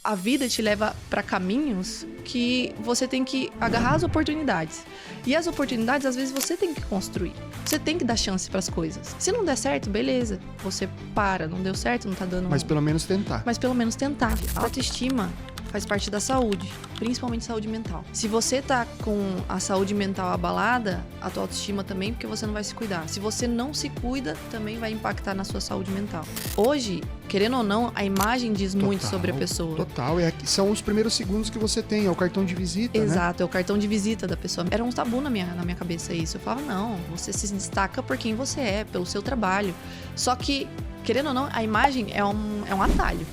a vida te leva para caminhos que você tem que agarrar as oportunidades. E as oportunidades, às vezes, você tem que construir. Você tem que dar chance para as coisas. Se não der certo, beleza. Você para. Não deu certo, não tá dando... Mas pelo menos tentar. Mas pelo menos tentar. A autoestima faz parte da saúde, principalmente saúde mental. Se você tá com a saúde mental abalada, a tua autoestima também, porque você não vai se cuidar. Se você não se cuida, também vai impactar na sua saúde mental. Hoje, querendo ou não, a imagem diz muito sobre a pessoa. Total, são os primeiros segundos que você tem, é o cartão de visita, Exato, né? É o cartão de visita da pessoa. Era um tabu na minha cabeça isso. Eu falava, não, você se destaca por quem você é, pelo seu trabalho. Só que, querendo ou não, a imagem é um atalho.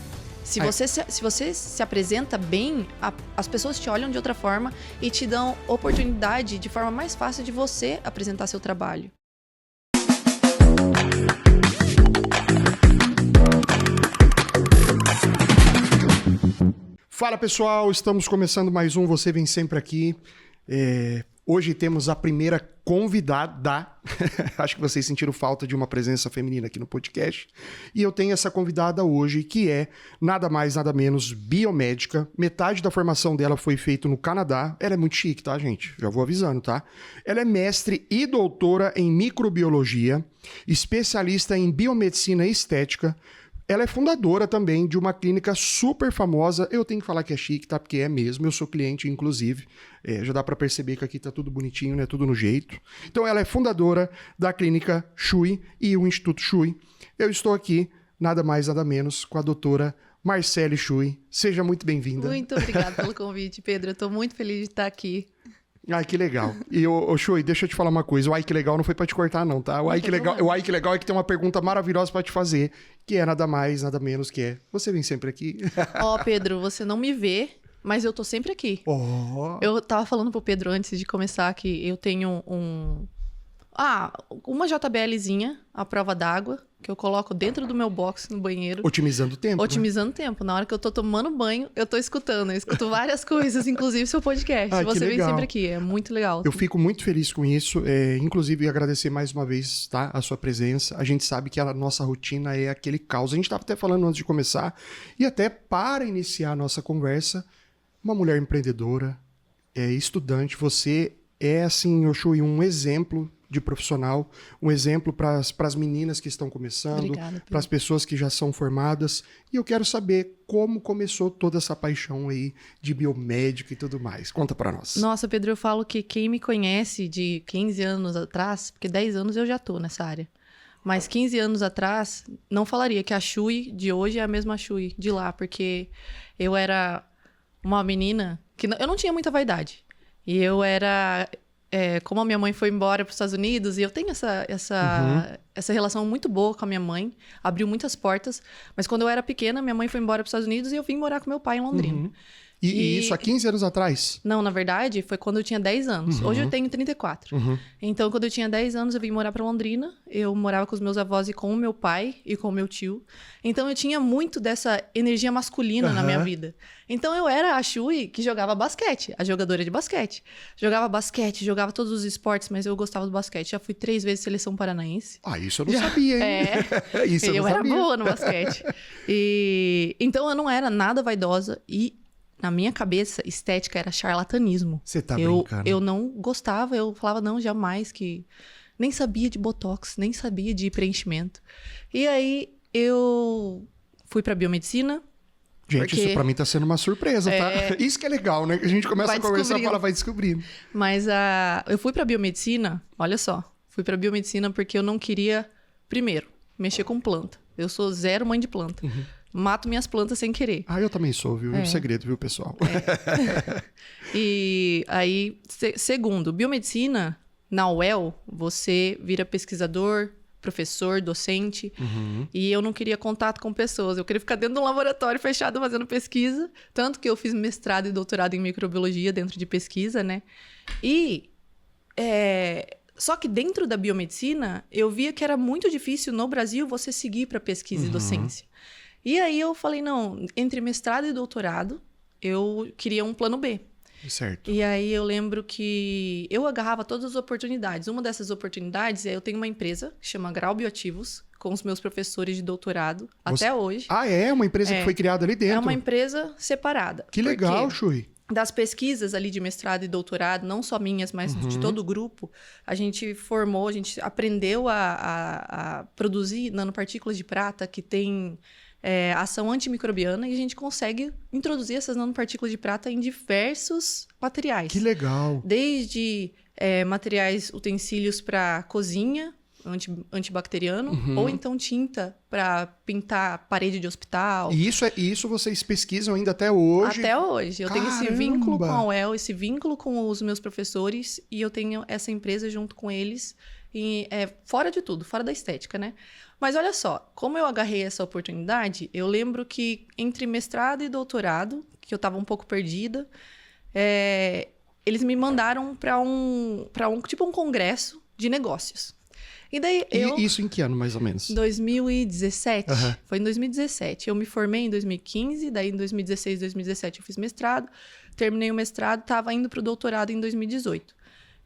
Se você se apresenta bem, as pessoas te olham de outra forma e te dão oportunidade de forma mais fácil de você apresentar seu trabalho. Fala pessoal, estamos começando mais um Você Vem Sempre Aqui. Hoje temos a primeira convidada. Acho que vocês sentiram falta de uma presença feminina aqui no podcast. E eu tenho essa convidada hoje, que é nada mais, nada menos biomédica. Metade da formação dela foi feita no Canadá. Ela é muito chique, tá, gente? Já vou avisando, tá? Ela é mestre e doutora em microbiologia, especialista em biomedicina e estética. Ela é fundadora também de uma clínica super famosa. Eu tenho que falar que é chique, tá? Porque é mesmo. Eu sou cliente, inclusive. Já dá pra perceber que aqui tá tudo bonitinho, né? Tudo no jeito. Então, ela é fundadora da clínica Chui e o Instituto Chui. Eu estou aqui, nada mais, nada menos, com a doutora Marcele Chui. Seja muito bem-vinda. Muito obrigada pelo convite, Pedro. Eu tô muito feliz de estar aqui. Ai, que legal. E, Chui, deixa eu te falar uma coisa. O ai, que legal não foi pra te cortar, não, tá? O ai, que legal é que tem uma pergunta maravilhosa pra te fazer, que é nada mais, nada menos que é... Você vem sempre aqui? Pedro, você não me vê, mas eu tô sempre aqui. Eu tava falando pro Pedro antes de começar que eu tenho uma JBLzinha, a prova d'água, que eu coloco dentro do meu box no banheiro. Otimizando o tempo, Otimizando o tempo. Na hora que eu tô tomando banho, eu tô escutando. Eu escuto várias coisas, inclusive seu podcast. Você vem sempre aqui, é muito legal. Eu fico muito feliz com isso. Inclusive, agradecer mais uma vez, tá, a sua presença. A gente sabe que a nossa rotina é aquele caos. A gente tava até falando antes de começar. E até para iniciar a nossa conversa, uma mulher empreendedora, estudante. Você é, assim, Oxui, um exemplo de profissional, um exemplo para as meninas que estão começando, para as pessoas que já são formadas. E eu quero saber como começou toda essa paixão aí de biomédica e tudo mais. Conta para nós. Nossa, Pedro, eu falo que quem me conhece de 15 anos atrás, porque 10 anos eu já tô nessa área, mas 15 anos atrás, não falaria que a Chui de hoje é a mesma Chui de lá, porque eu era uma menina que eu não tinha muita vaidade. E eu era... como a minha mãe foi embora para os Estados Unidos, e eu tenho essa relação muito boa com a minha mãe, abriu muitas portas, mas quando eu era pequena, minha mãe foi embora para os Estados Unidos e eu vim morar com meu pai em Londrina. E isso há 15 anos atrás? Não, na verdade, foi quando eu tinha 10 anos. Hoje eu tenho 34. Então, quando eu tinha 10 anos, eu vim morar para Londrina. Eu morava com os meus avós e com o meu pai e com o meu tio. Então, eu tinha muito dessa energia masculina na minha vida. Então, eu era a Chui que jogava basquete, a jogadora de basquete. Jogava basquete, jogava todos os esportes, mas eu gostava do basquete. Já fui 3 vezes seleção paranaense. Isso eu não sabia, hein? Isso eu não sabia. Era boa no basquete. Então, eu não era nada vaidosa e... Na minha cabeça, estética era charlatanismo. Você tá brincando? Eu não gostava, eu falava, não, jamais que... Nem sabia de botox, nem sabia de preenchimento. E aí, eu fui pra biomedicina. Gente, isso pra mim tá sendo uma surpresa, tá? Isso que é legal, né? Que a gente começa a conversar e fala, vai descobrindo. Mas eu fui pra biomedicina, olha só. Fui pra biomedicina porque eu não queria, primeiro, mexer com planta. Eu sou zero mãe de planta. Mato minhas plantas sem querer. Eu também sou, viu? É um segredo, viu, pessoal? E aí, segundo, biomedicina, na UEL, você vira pesquisador, professor, docente. E eu não queria contato com pessoas. Eu queria ficar dentro de um laboratório fechado fazendo pesquisa. Tanto que eu fiz mestrado e doutorado em microbiologia dentro de pesquisa, né? Só que dentro da biomedicina, eu via que era muito difícil no Brasil você seguir para pesquisa e docência. E aí eu falei, não, entre mestrado e doutorado, eu queria um plano B. Certo. E aí eu lembro que eu agarrava todas as oportunidades. Uma dessas oportunidades é eu tenho uma empresa que chama Grau Bioativos, com os meus professores de doutorado, até hoje. Ah, é? Uma empresa que foi criada ali dentro? É uma empresa separada. Que legal, Porque Chui. das pesquisas ali de mestrado e doutorado, não só minhas, mas de todo o grupo, a gente aprendeu a produzir nanopartículas de prata que tem ação antimicrobiana e a gente consegue introduzir essas nanopartículas de prata em diversos materiais. Que legal. Desde materiais, utensílios para cozinha, antibacteriano, ou então tinta para pintar parede de hospital. E isso vocês pesquisam ainda até hoje? Até hoje. Eu tenho esse Caramba! vínculo com a UEL, esse vínculo com os meus professores, e eu tenho essa empresa junto com eles, e fora de tudo, fora da estética, né? Mas olha só, como eu agarrei essa oportunidade, eu lembro que entre mestrado e doutorado, que eu estava um pouco perdida, eles me mandaram para um congresso de negócios. E daí Isso em que ano, mais ou menos? 2017. Foi em 2017. Eu me formei em 2015, daí em 2016, 2017 eu fiz mestrado. Terminei o mestrado, estava indo para o doutorado em 2018.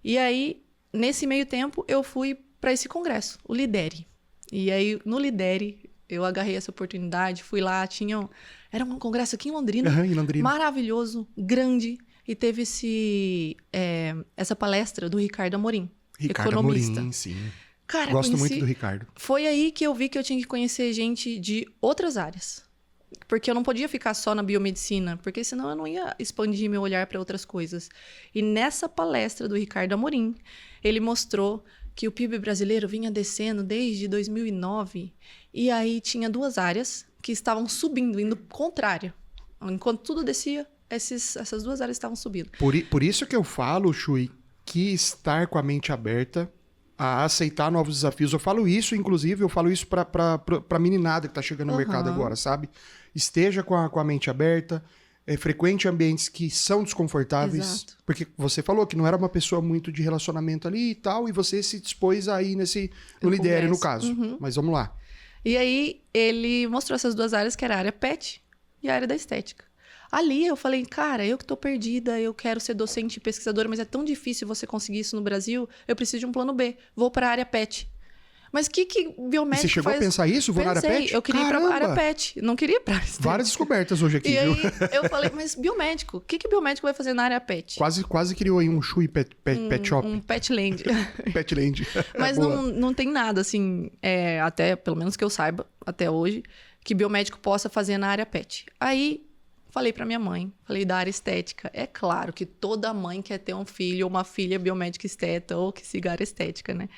E aí, nesse meio tempo, eu fui para esse congresso, o Lidere. E aí, no Lidere, eu agarrei essa oportunidade, fui lá, era um congresso aqui em Londrina, Em Londrina. maravilhoso, grande, e teve essa palestra do Ricardo Amorim, economista. Amorim, sim. Cara, Gosto muito do Ricardo. Foi aí que eu vi que eu tinha que conhecer gente de outras áreas. Porque eu não podia ficar só na biomedicina, porque senão eu não ia expandir meu olhar para outras coisas. E nessa palestra do Ricardo Amorim, ele mostrou que o PIB brasileiro vinha descendo desde 2009, e aí tinha duas áreas que estavam subindo, indo contrário. Enquanto tudo descia, essas duas áreas estavam subindo. Por isso que eu falo, Chui, que estar com a mente aberta a aceitar novos desafios. Eu falo isso, inclusive, pra meninada que tá chegando no mercado agora, sabe? Esteja com a mente aberta, frequente ambientes que são desconfortáveis. Exato. Porque você falou que não era uma pessoa muito de relacionamento ali e tal, e você se dispôs a ir no Lidere, no caso. Mas vamos lá. E aí, ele mostrou essas duas áreas, que era a área PET e a área da estética. Ali eu falei, cara, eu que tô perdida, eu quero ser docente e pesquisadora, mas é tão difícil você conseguir isso no Brasil, eu preciso de um plano B, vou para a área PET. Mas o que biomédico E você chegou faz? a pensar isso? Vou na área PET? Eu queria ir para a área PET, não queria ir para estética. Várias descobertas hoje aqui, e viu? aí eu falei, mas biomédico, o que biomédico vai fazer na área PET? Quase criou aí um Chui pet shop. Um Petland. Petland. Mas não tem nada, assim, até, pelo menos que eu saiba, até hoje, que biomédico possa fazer na área PET. Aí, falei pra minha mãe, falei da área estética. É claro que toda mãe quer ter um filho ou uma filha biomédica esteta ou que siga a área estética, né?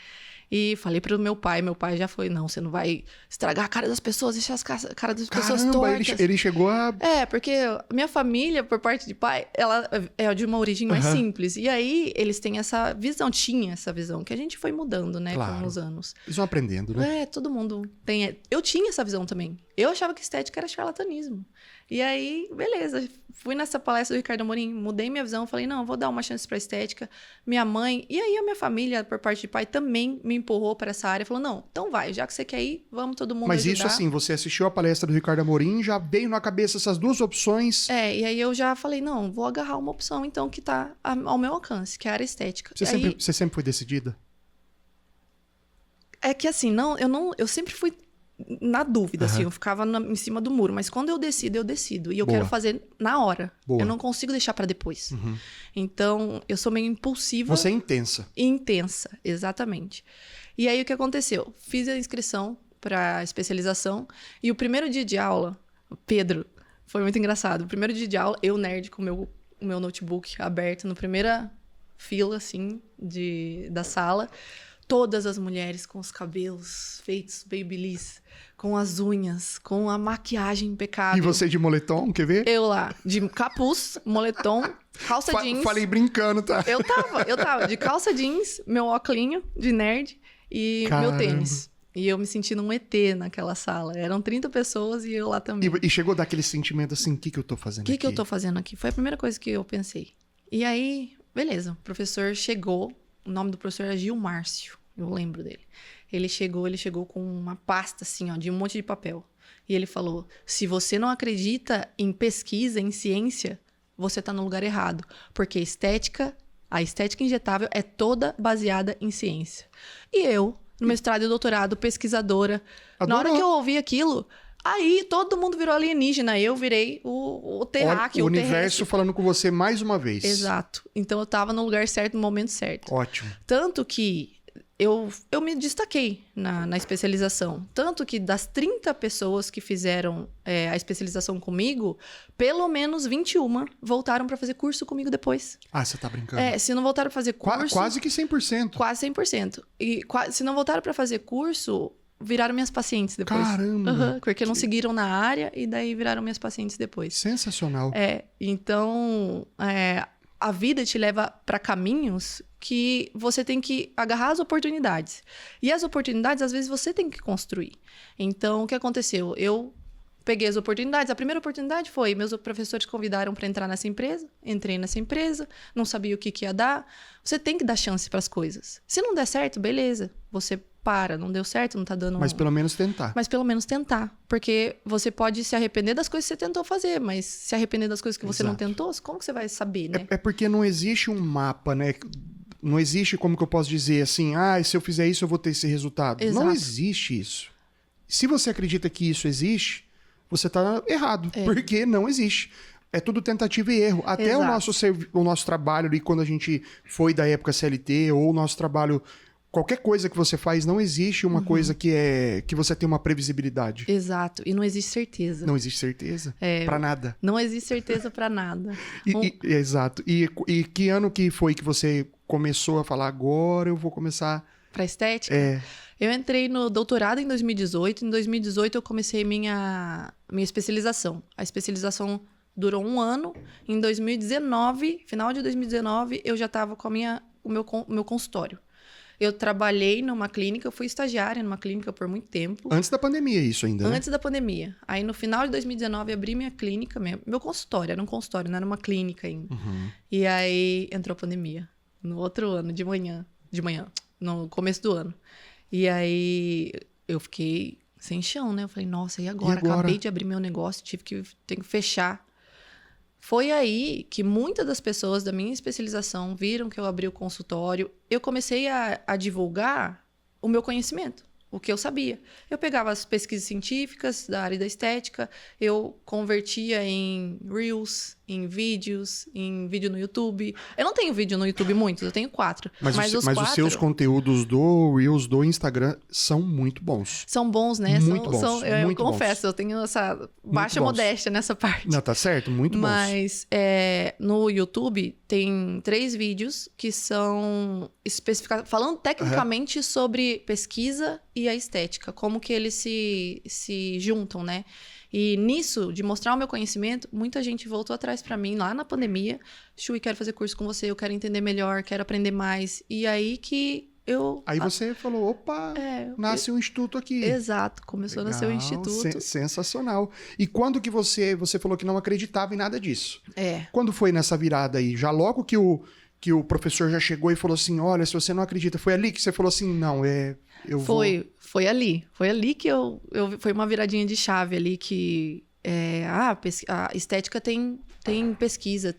E falei pro meu pai já foi, não, você não vai estragar a cara das pessoas, deixar a cara das pessoas tortas. Ele chegou a... Porque minha família, por parte de pai, ela é de uma origem mais simples. E aí, eles têm essa visão, tinha essa visão, que a gente foi mudando, né, com os anos. Eles vão aprendendo, né? Todo mundo tem. Eu tinha essa visão também. Eu achava que estética era charlatanismo. E aí, beleza. Fui nessa palestra do Ricardo Amorim, mudei minha visão, falei, não, vou dar uma chance pra estética. Minha mãe, e aí a minha família, por parte de pai, também me empurrou para essa área. Falou, não, então vai, já que você quer ir, vamos todo mundo ajudar. Mas isso assim, você assistiu a palestra do Ricardo Amorim, já veio na cabeça essas duas opções. E aí eu já falei, não, vou agarrar uma opção, então, que tá ao meu alcance, que é a área estética. Você sempre foi decidida? É que assim, eu sempre fui na dúvida, assim, eu ficava em cima do muro. Mas quando eu decido. E eu quero fazer na hora. Boa. Eu não consigo deixar pra depois. Então, eu sou meio impulsiva. Você é intensa. Intensa, exatamente. E aí, o que aconteceu? Fiz a inscrição pra especialização. E o primeiro dia de aula, Pedro, foi muito engraçado. O primeiro dia de aula, eu nerd com o meu notebook aberto na primeira fila, assim, da sala. Todas as mulheres com os cabelos feitos babyliss, com as unhas, com a maquiagem impecável. E você de moletom, quer ver? Eu lá, de capuz, moletom, calça jeans. Falei brincando, tá? Eu tava de calça jeans, meu óculinho de nerd e meu tênis. E eu me sentindo um ET naquela sala. Eram 30 pessoas e eu lá também. E chegou daquele sentimento assim, o que eu tô fazendo aqui? O que eu tô fazendo aqui? Foi a primeira coisa que eu pensei. E aí, beleza, o professor chegou. O nome do professor era Gil Márcio, eu lembro dele. Ele chegou com uma pasta, assim, ó, de um monte de papel. E ele falou, se você não acredita em pesquisa, em ciência, você tá no lugar errado. Porque a estética injetável é toda baseada em ciência. E eu, no mestrado e doutorado, pesquisadora, na hora que eu ouvi aquilo, aí todo mundo virou alienígena. Eu virei o terráqueo, o universo falando com você mais uma vez. Exato. Então eu tava no lugar certo, no momento certo. Ótimo. Tanto que eu me destaquei na especialização. Tanto que das 30 pessoas que fizeram a especialização comigo, pelo menos 21 voltaram para fazer curso comigo depois. Ah, você tá brincando? Se não voltaram para fazer curso... Quase que 100%. Quase 100%. E se não voltaram para fazer curso, viraram minhas pacientes depois. Caramba! Porque não seguiram na área e daí viraram minhas pacientes depois. Sensacional. Então... a vida te leva para caminhos que você tem que agarrar as oportunidades. E as oportunidades, às vezes, você tem que construir. Então, o que aconteceu? Eu peguei as oportunidades. A primeira oportunidade foi, meus professores convidaram para entrar nessa empresa. Entrei nessa empresa, não sabia o que ia dar. Você tem que dar chance para as coisas. Se não der certo, beleza. Você para, não deu certo, não tá dando... Mas pelo menos tentar. Mas pelo menos tentar. Porque você pode se arrepender das coisas que você tentou fazer, mas se arrepender das coisas que você não tentou, como que você vai saber, né? É porque não existe um mapa, né? Não existe, como que eu posso dizer assim, se eu fizer isso eu vou ter esse resultado. Exato. Não existe isso. Se você acredita que isso existe, você tá errado, porque não existe. É tudo tentativa e erro. Até o nosso trabalho ali, quando a gente foi da época CLT, ou o nosso trabalho... Qualquer coisa que você faz, não existe uma coisa que você tem uma previsibilidade. Exato. E não existe certeza. Não existe certeza. Pra nada. Não existe certeza pra nada. Exato. E que ano que foi que você começou a falar, agora eu vou começar... Pra estética? Eu entrei no doutorado em 2018. Em 2018 eu comecei minha especialização. A especialização durou 1 ano. Em 2019, final de 2019, eu já estava com o meu consultório. Eu trabalhei numa clínica, eu fui estagiária numa clínica por muito tempo. Antes da pandemia isso ainda, né? Antes da pandemia. Aí no final de 2019 abri minha clínica, meu consultório, era um consultório, não era uma clínica ainda. E aí entrou a pandemia, no outro ano, de manhã, no começo do ano. E aí eu fiquei sem chão, né? Eu falei, nossa, e agora? Acabei de abrir meu negócio, tenho que fechar. Foi aí que muitas das pessoas da minha especialização viram que eu abri o consultório. Eu comecei a divulgar o meu conhecimento, o que eu sabia. Eu pegava as pesquisas científicas da área da estética, eu convertia em Reels, em vídeo no YouTube. Eu não tenho vídeo no YouTube muitos, eu tenho 4. Mas os seus conteúdos do Reels, do Instagram, são muito bons. São bons, né? Muito bons. Eu confesso, eu tenho essa baixa modéstia nessa parte. Não, tá certo? Muito bons. Mas no YouTube tem 3 vídeos que são especificados, falando tecnicamente sobre pesquisa e a estética, como que eles se juntam, né? E nisso, de mostrar o meu conhecimento, muita gente voltou atrás pra mim lá na pandemia. Chui, quero fazer curso com você, eu quero entender melhor, quero aprender mais. E aí que eu... Aí você falou, opa, nasce um instituto aqui. Exato, começou a nascer o instituto. Sensacional. E quando que você falou que não acreditava em nada disso? Quando foi nessa virada aí? Já logo que o professor já chegou e falou assim, olha, se você não acredita, foi ali que você falou assim, não, Foi ali. Foi ali que foi uma viradinha de chave ali que... a estética tem pesquisa,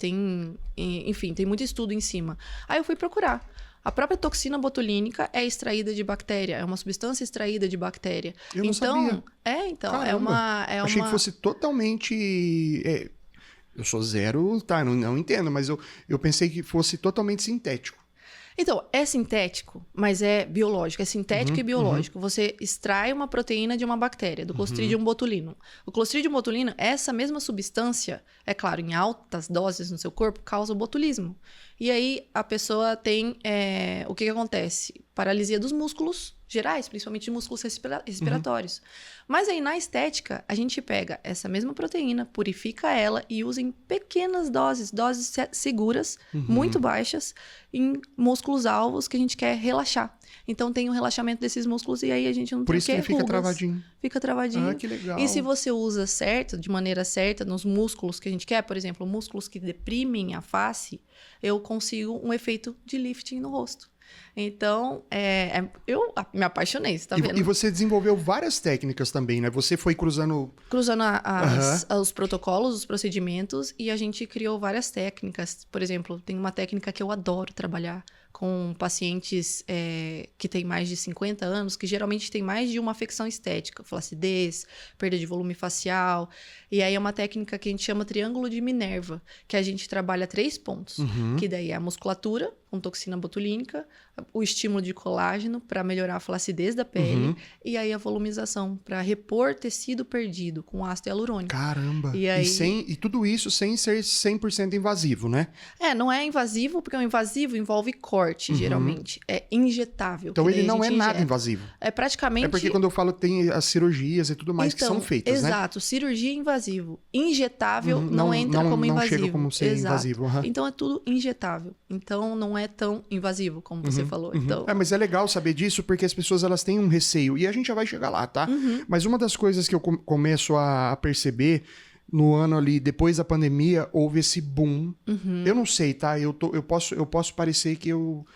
enfim, tem muito estudo em cima. Aí eu fui procurar. A própria toxina botulínica é extraída de bactéria, é uma substância extraída de bactéria. Eu não sabia. Caramba. Achei que fosse totalmente... eu sou zero, não entendo, mas eu pensei que fosse totalmente sintético. Então, é sintético, mas é biológico. É sintético e biológico. Você extrai uma proteína de uma bactéria, do Clostridium botulinum. O Clostridium botulinum, essa mesma substância, é claro, em altas doses no seu corpo, causa o botulismo. E aí, a pessoa tem... o que acontece? Paralisia dos músculos gerais, principalmente de músculos respiratórios. Mas aí, na estética, a gente pega essa mesma proteína, purifica ela e usa em pequenas doses seguras, muito baixas, em músculos-alvos que a gente quer relaxar. Então, tem o relaxamento desses músculos e aí a gente não Por tem isso que ele fica travadinho. Fica travadinho. Ah, que legal. E se você usa certo, de maneira certa, nos músculos que a gente quer, por exemplo, músculos que deprimem a face, eu consigo um efeito de lifting no rosto. Então, eu me apaixonei, você tá vendo? E você desenvolveu várias técnicas também, né? Você foi cruzando Os protocolos, os procedimentos, e a gente criou várias técnicas. Por exemplo, tem uma técnica que eu adoro trabalhar com pacientes que têm mais de 50 anos, que geralmente têm mais de uma afecção estética, flacidez, perda de volume facial. E aí é uma técnica que a gente chama triângulo de Minerva, que a gente trabalha 3 pontos, que daí é a musculatura, com toxina botulínica, o estímulo de colágeno para melhorar a flacidez da pele, e aí a volumização para repor tecido perdido com ácido hialurônico. Caramba! E aí... e tudo isso sem ser 100% invasivo, né? Não é invasivo, porque o invasivo envolve corte, geralmente. É injetável. Então ele não é nada invasivo. É praticamente... É porque quando eu falo tem as cirurgias e tudo mais que são feitas, né? Exato. Cirurgia invasivo. Injetável não entra como invasivo. Não chega como ser invasivo. Então é tudo injetável. Então não é tão invasivo, como você falou. Então... mas é legal saber disso, porque as pessoas elas têm um receio. E a gente já vai chegar lá, tá? Mas uma das coisas que eu começo a perceber no ano ali, depois da pandemia, houve esse boom. Eu não sei, tá? Eu posso parecer que eu...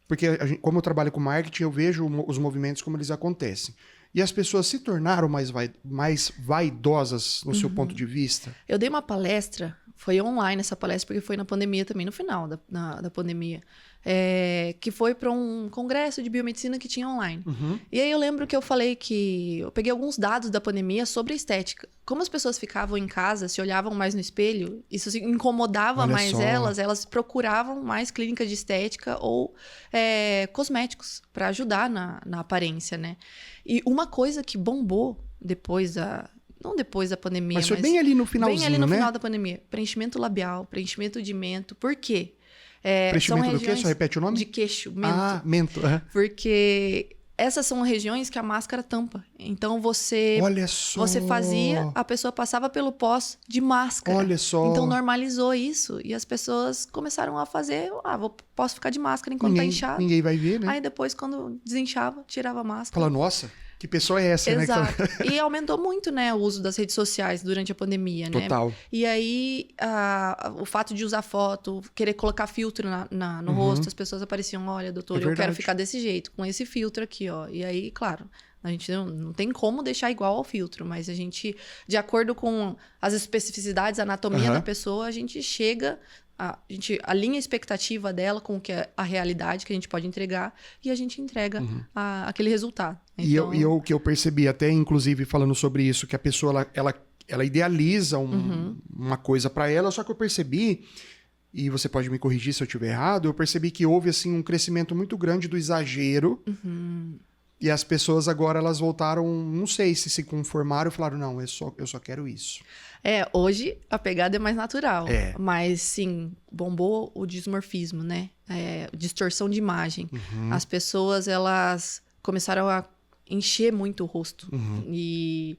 Porque como eu trabalho com marketing, eu vejo os movimentos como eles acontecem. E as pessoas se tornaram mais vaidosas no seu ponto de vista? Eu dei uma palestra, foi online essa palestra, porque foi na pandemia também, no final da pandemia. Que foi para um congresso de biomedicina que tinha online. E aí eu lembro que eu falei que eu peguei alguns dados da pandemia sobre a estética. Como as pessoas ficavam em casa, se olhavam mais no espelho, isso incomodava mais elas procuravam mais clínicas de estética ou cosméticos para ajudar na aparência, né? E uma coisa que bombou depois não depois da pandemia, mas foi bem ali no finalzinho, bem ali no né? final da pandemia. Preenchimento labial, preenchimento de mento. Por quê? Preenchimento do quê? Só repete o nome? De queixo, mento. Ah, mento. Porque essas são regiões que a máscara tampa. Então Olha só. Você fazia, a pessoa passava pelo pós de máscara. Olha só. Então normalizou isso. E as pessoas começaram a fazer, posso ficar de máscara enquanto tá inchado. Ninguém vai ver, né? Aí depois, quando desinchava, tirava a máscara. Fala, nossa, que pessoa é essa, Exato. né? E aumentou muito, né, o uso das redes sociais durante a pandemia, né? Total. E aí, o fato de usar foto, querer colocar filtro no rosto, as pessoas apareciam, olha, doutor, eu quero ficar desse jeito, com esse filtro aqui, ó. E aí, claro, a gente não tem como deixar igual ao filtro, mas a gente, de acordo com as especificidades, a anatomia da pessoa, a gente a gente alinha a expectativa dela com o que é a realidade que a gente pode entregar e a gente entrega aquele resultado. Então... E o que eu percebi, até inclusive falando sobre isso, que a pessoa ela idealiza uma coisa para ela, só que eu percebi, e você pode me corrigir se eu estiver errado, eu percebi que houve assim um crescimento muito grande do exagero. E as pessoas agora elas voltaram, não sei se conformaram e falaram, não, eu só quero isso. Hoje a pegada é mais natural. Mas sim, bombou o dismorfismo, né? Distorção de imagem. As pessoas, elas começaram a encher muito o rosto. E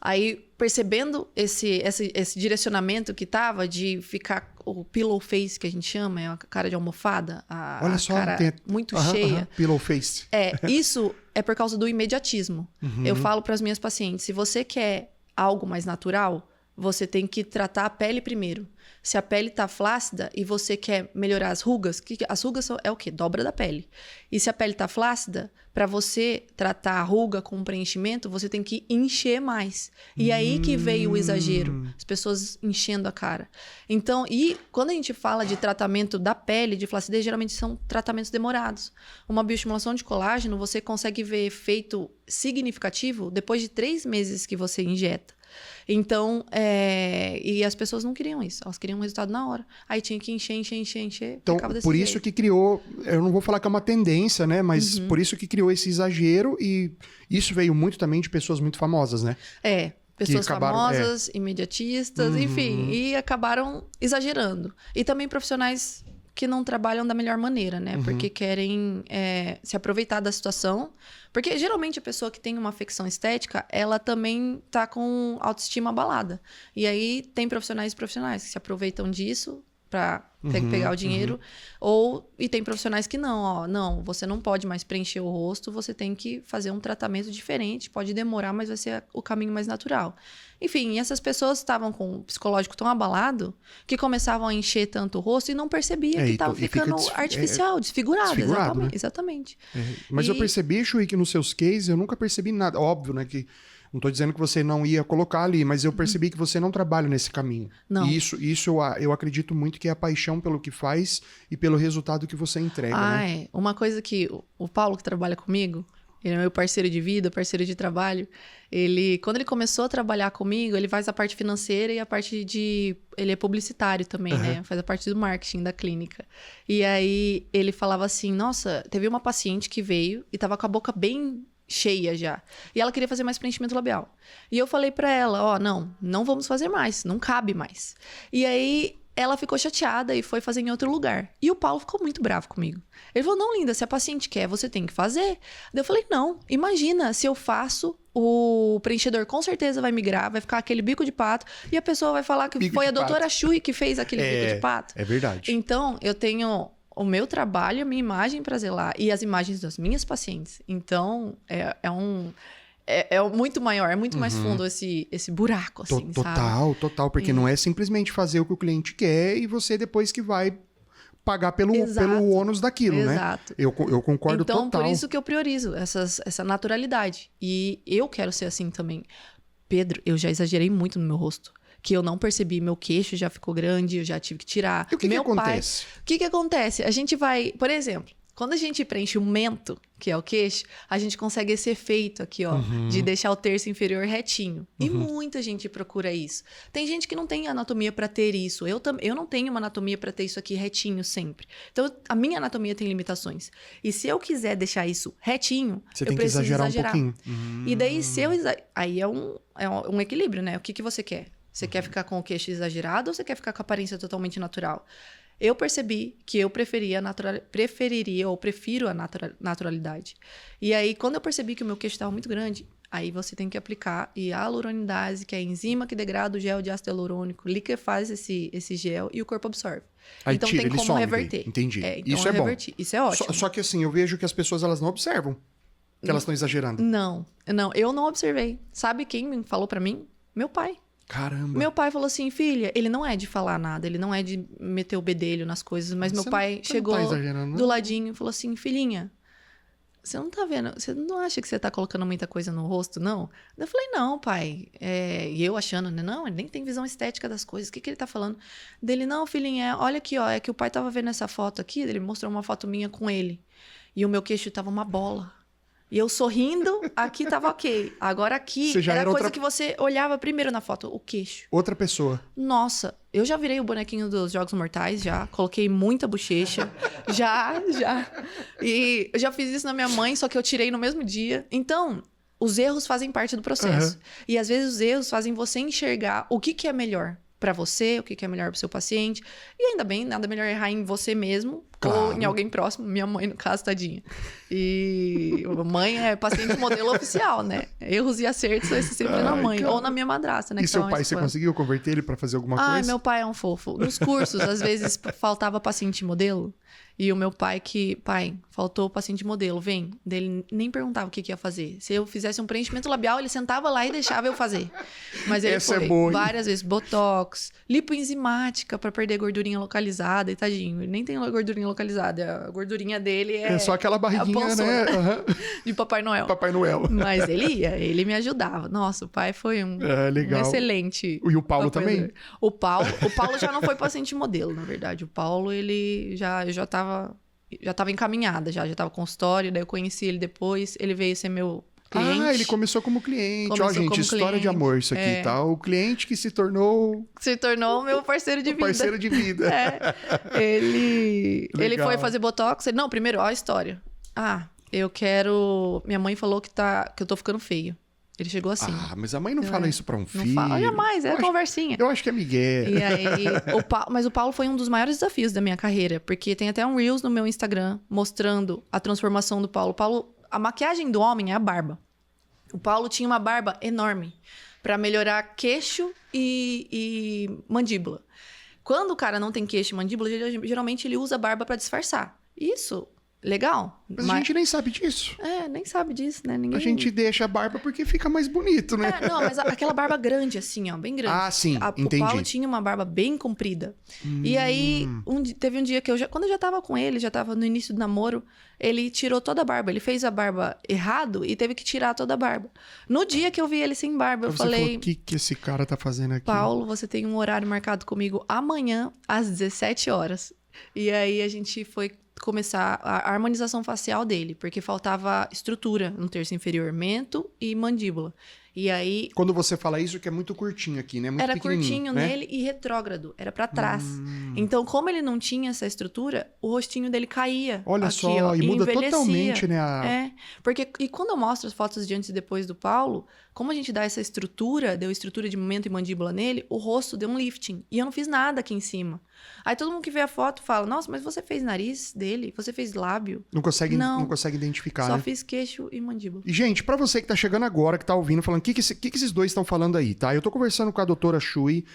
aí, percebendo esse direcionamento que tava de ficar o pillow face, que a gente chama, é uma cara de almofada, Olha só, cara muito cheia. Pillow face. Isso é por causa do imediatismo. Eu falo para as minhas pacientes, se você quer algo mais natural, você tem que tratar a pele primeiro. Se a pele tá flácida e você quer melhorar as rugas, as rugas é o quê? Dobra da pele. E se a pele tá flácida, para você tratar a ruga com preenchimento, você tem que encher mais. E aí que veio o exagero, as pessoas enchendo a cara. Então, e quando a gente fala de tratamento da pele, de flacidez, geralmente são tratamentos demorados. Uma bioestimulação de colágeno, você consegue ver efeito significativo depois de 3 meses que você injeta. Então, e as pessoas não queriam isso, elas queriam um resultado na hora. Aí tinha que encher, então, por isso que criou, eu não vou falar que é uma tendência, né? Mas por isso que criou esse exagero e isso veio muito também de pessoas muito famosas, né? Pessoas famosas, imediatistas, enfim, e acabaram exagerando. E também profissionais que não trabalham da melhor maneira, né? Porque querem se aproveitar da situação. Porque geralmente a pessoa que tem uma afecção estética, ela também tá com autoestima abalada. E aí tem profissionais que se aproveitam disso pra ter que pegar o dinheiro. E tem profissionais que não, ó. Não, você não pode mais preencher o rosto, você tem que fazer um tratamento diferente. Pode demorar, mas vai ser o caminho mais natural. Enfim, essas pessoas estavam com o psicológico tão abalado que começavam a encher tanto o rosto e não percebia que estava ficando artificial, desfigurado. Desfigurado, Exatamente. Mas eu percebi, Chuy, que nos seus cases eu nunca percebi nada. Óbvio, né, que não tô dizendo que você não ia colocar ali, mas eu percebi que você não trabalha nesse caminho. Não. E isso eu acredito muito que é a paixão pelo que faz e pelo resultado que você entrega, né? É. Uma coisa que o Paulo, que trabalha comigo, ele é meu parceiro de vida, parceiro de trabalho. Quando ele começou a trabalhar comigo, ele faz a parte financeira e a parte de... Ele é publicitário também, né? Faz a parte do marketing da clínica. E aí, ele falava assim, nossa, teve uma paciente que veio e tava com a boca bem cheia já. E ela queria fazer mais preenchimento labial. E eu falei pra ela, ó, não vamos fazer mais, não cabe mais. E aí, ela ficou chateada e foi fazer em outro lugar. E o Paulo ficou muito bravo comigo. Ele falou, não, linda, se a paciente quer, você tem que fazer. Daí eu falei, não, imagina, se eu faço, o preenchedor com certeza vai migrar, vai ficar aquele bico de pato, e a pessoa vai falar que foi a doutora Chuy que fez aquele bico de pato. É verdade. Então, eu tenho o meu trabalho, a minha imagem pra zelar, e as imagens das minhas pacientes. Então, é muito maior, é muito mais fundo esse buraco, assim, sabe? Total, porque não é simplesmente fazer o que o cliente quer e você depois que vai pagar pelo ônus daquilo, Exato. né? Eu concordo total. Então, por isso que eu priorizo essa naturalidade. E eu quero ser assim também. Pedro, eu já exagerei muito no meu rosto. Que eu não percebi, meu queixo já ficou grande, eu já tive que tirar. E o que acontece? O que acontece? A gente vai, por exemplo, quando a gente preenche o mento, que é o queixo, a gente consegue esse efeito aqui, ó, de deixar o terço inferior retinho. E muita gente procura isso. Tem gente que não tem anatomia para ter isso. Eu não tenho uma anatomia para ter isso aqui retinho sempre. Então, a minha anatomia tem limitações. E se eu quiser deixar isso retinho, eu preciso exagerar um pouquinho. E daí, aí é um equilíbrio, né? O que você quer? Você quer ficar com o queixo exagerado ou você quer ficar com a aparência totalmente natural? Eu percebi que eu preferiria ou prefiro a naturalidade. E aí, quando eu percebi que o meu queixo estava muito grande, aí você tem que aplicar hialuronidase, que é a enzima que degrada o gel de ácido hialurônico, liquefaz esse gel e o corpo absorve. Aí então tira, tem como reverter. Daí. Entendi. Então isso é bom. Isso é ótimo. Só que assim, eu vejo que as pessoas elas não observam que elas estão exagerando. Não, eu não observei. Sabe quem me falou pra mim? Meu pai. Caramba. Meu pai falou assim, filha, ele não é de falar nada, ele não é de meter o bedelho nas coisas, mas meu pai chegou do ladinho e falou assim, filhinha, você não tá vendo, você não acha que você tá colocando muita coisa no rosto, não? Eu falei, não, pai. E eu achando, né? Não, ele nem tem visão estética das coisas, o que ele tá falando? Dele, não, filhinha, olha aqui, ó, é que o pai tava vendo essa foto aqui, ele mostrou uma foto minha com ele, e o meu queixo tava uma bola. E eu sorrindo, aqui tava ok. Agora aqui era a coisa que você olhava primeiro na foto, o queixo. Outra pessoa. Nossa, eu já virei o bonequinho dos Jogos Mortais, já. Coloquei muita bochecha. já. E eu já fiz isso na minha mãe, só que eu tirei no mesmo dia. Então, os erros fazem parte do processo. E às vezes os erros fazem você enxergar o que é melhor pra você, o que é melhor pro seu paciente. E ainda bem, nada melhor errar em você mesmo. Claro. Ou em alguém próximo, minha mãe, no caso, tadinha. E a mãe é paciente modelo oficial, né? Erros e acertos são sempre na mãe. Cara. Ou na minha madrasta, né? E seu pai, você conseguiu converter ele pra fazer alguma coisa? Ai, meu pai é um fofo. Nos cursos, às vezes, faltava paciente modelo. E o meu pai pai, faltou paciente modelo, vem. Ele nem perguntava o que ia fazer. Se eu fizesse um preenchimento labial, ele sentava lá e deixava eu fazer. Mas ele foi várias vezes. Botox, lipoenzimática pra perder gordurinha localizada. E tadinho, ele nem tem gordurinha localizada. A gordurinha dele é só aquela barriguinha, né? De Papai Noel. Papai Noel. Mas ele me ajudava. Nossa, o pai foi um excelente. E o Paulo também? O Paulo já não foi paciente modelo, na verdade. O Paulo, ele já tava encaminhada, já tava consultório, daí eu conheci ele depois, ele veio ser meu cliente. Ah, ele começou como cliente. Ó, gente, história de amor isso aqui, tá? O cliente que se tornou meu parceiro de vida. Parceiro de vida. Ele foi fazer botox. Não, primeiro, ó a história. Minha mãe falou que eu tô ficando feio. Ele chegou assim. Mas a mãe não fala isso pra um filho. Não fala, jamais, conversinha. Eu acho que é migué. E aí, mas o Paulo foi um dos maiores desafios da minha carreira, porque tem até um Reels no meu Instagram mostrando a transformação do Paulo. A maquiagem do homem é a barba. O Paulo tinha uma barba enorme pra melhorar queixo e mandíbula. Quando o cara não tem queixo e mandíbula, geralmente ele usa barba pra disfarçar. Isso, legal. Mas a gente nem sabe disso. Nem sabe disso, né? Ninguém... A gente deixa a barba porque fica mais bonito, né? Não, mas aquela barba grande, assim, ó, bem grande. Ah, sim, entendi. O Paulo tinha uma barba bem comprida. E aí, teve um dia que quando eu já tava com ele, já tava no início do namoro, ele tirou toda a barba. Ele fez a barba errado e teve que tirar toda a barba. No dia que eu vi ele sem barba, eu falei... O que esse cara tá fazendo aqui? Paulo, você tem um horário marcado comigo amanhã, às 17 horas. E aí, a gente foi começar a harmonização facial dele, porque faltava estrutura no terço inferior, mento e mandíbula. E aí... Quando você fala isso, que é muito curtinho aqui, né? Muito era curtinho, né? nele e retrógrado, era pra trás. Então, como ele não tinha essa estrutura, o rostinho dele caía. Olha aqui, só, ó, e muda envelhecia. totalmente, né? Porque e quando eu mostro as fotos de antes e depois do Paulo, como a gente dá essa estrutura, deu estrutura de mento e mandíbula nele, o rosto deu um lifting. E eu não fiz nada aqui em cima. Aí todo mundo que vê a foto fala, nossa, mas você fez nariz dele? Você fez lábio? Não consegue identificar, só né? fiz queixo e mandíbula. E, gente, pra você que tá chegando agora, que tá ouvindo, falando, o que esses dois estão falando aí, tá? Eu tô conversando com a doutora Shui,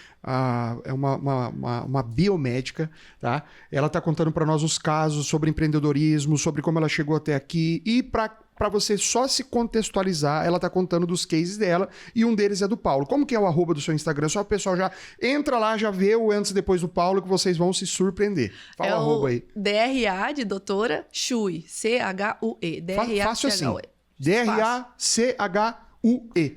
é uma biomédica, tá? Ela tá contando pra nós os casos sobre empreendedorismo, sobre como ela chegou até aqui, e pra você só se contextualizar, ela tá contando dos cases dela, e um deles é do Paulo. Como que é o arroba do seu Instagram? Só o pessoal já entra lá, já vê o antes e depois do Paulo, que vocês vão se surpreender. Fala o arroba aí. DRA de doutora Shui, C-H-U-E. Fácil assim. D-R-A-C-H-U-E.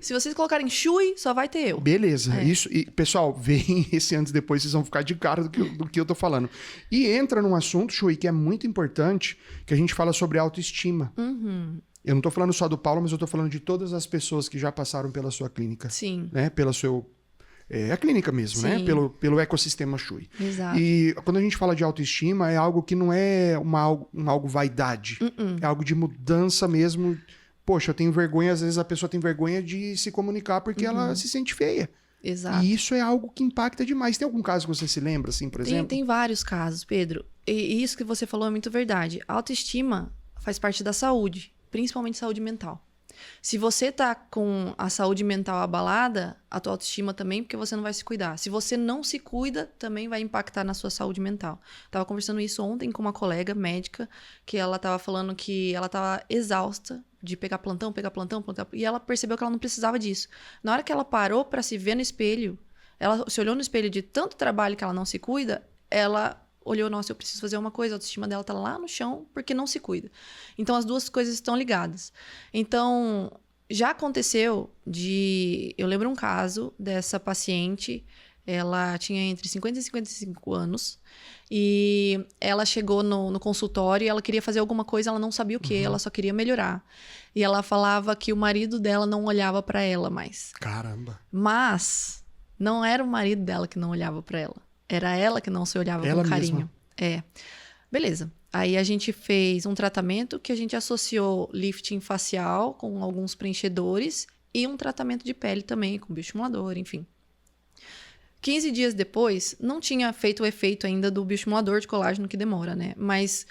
Se vocês colocarem Shui, só vai ter eu. Beleza. Isso. E, pessoal, veem esse antes e depois, vocês vão ficar de cara do que eu tô falando. E entra num assunto, Shui, que é muito importante, que a gente fala sobre autoestima. Eu não tô falando só do Paulo, mas eu tô falando de todas as pessoas que já passaram pela sua clínica. Sim. Né? Pela seu... a clínica mesmo, Sim. né? Pelo ecossistema Shui. Exato. E quando a gente fala de autoestima, é algo que não é algo vaidade. É algo de mudança mesmo. Poxa, eu tenho vergonha, às vezes a pessoa tem vergonha de se comunicar porque ela se sente feia. Exato. E isso é algo que impacta demais. Tem algum caso que você se lembra, assim, por exemplo? Tem vários casos, Pedro. E isso que você falou é muito verdade. A autoestima faz parte da saúde, principalmente saúde mental. Se você tá com a saúde mental abalada, a tua autoestima também, porque você não vai se cuidar. Se você não se cuida, também vai impactar na sua saúde mental. Tava conversando isso ontem com uma colega médica, que ela tava falando que ela tava exausta de pegar plantão, e ela percebeu que ela não precisava disso. Na hora que ela parou para se ver no espelho, ela se olhou no espelho de tanto trabalho que ela não se cuida, ela olhou, nossa, eu preciso fazer uma coisa, a autoestima dela tá lá no chão porque não se cuida. Então, as duas coisas estão ligadas. Então, já aconteceu eu lembro um caso dessa paciente, ela tinha entre 50 e 55 anos, e ela chegou no consultório e ela queria fazer alguma coisa, ela não sabia o que, ela só queria melhorar. E ela falava que o marido dela não olhava para ela mais. Caramba. Mas não era o marido dela que não olhava para ela. Era ela que não se olhava com carinho. Beleza. Aí a gente fez um tratamento que a gente associou lifting facial com alguns preenchedores e um tratamento de pele também, com bioestimulador, enfim. 15 dias depois, não tinha feito o efeito ainda do bioestimulador de colágeno, que demora, né? Mas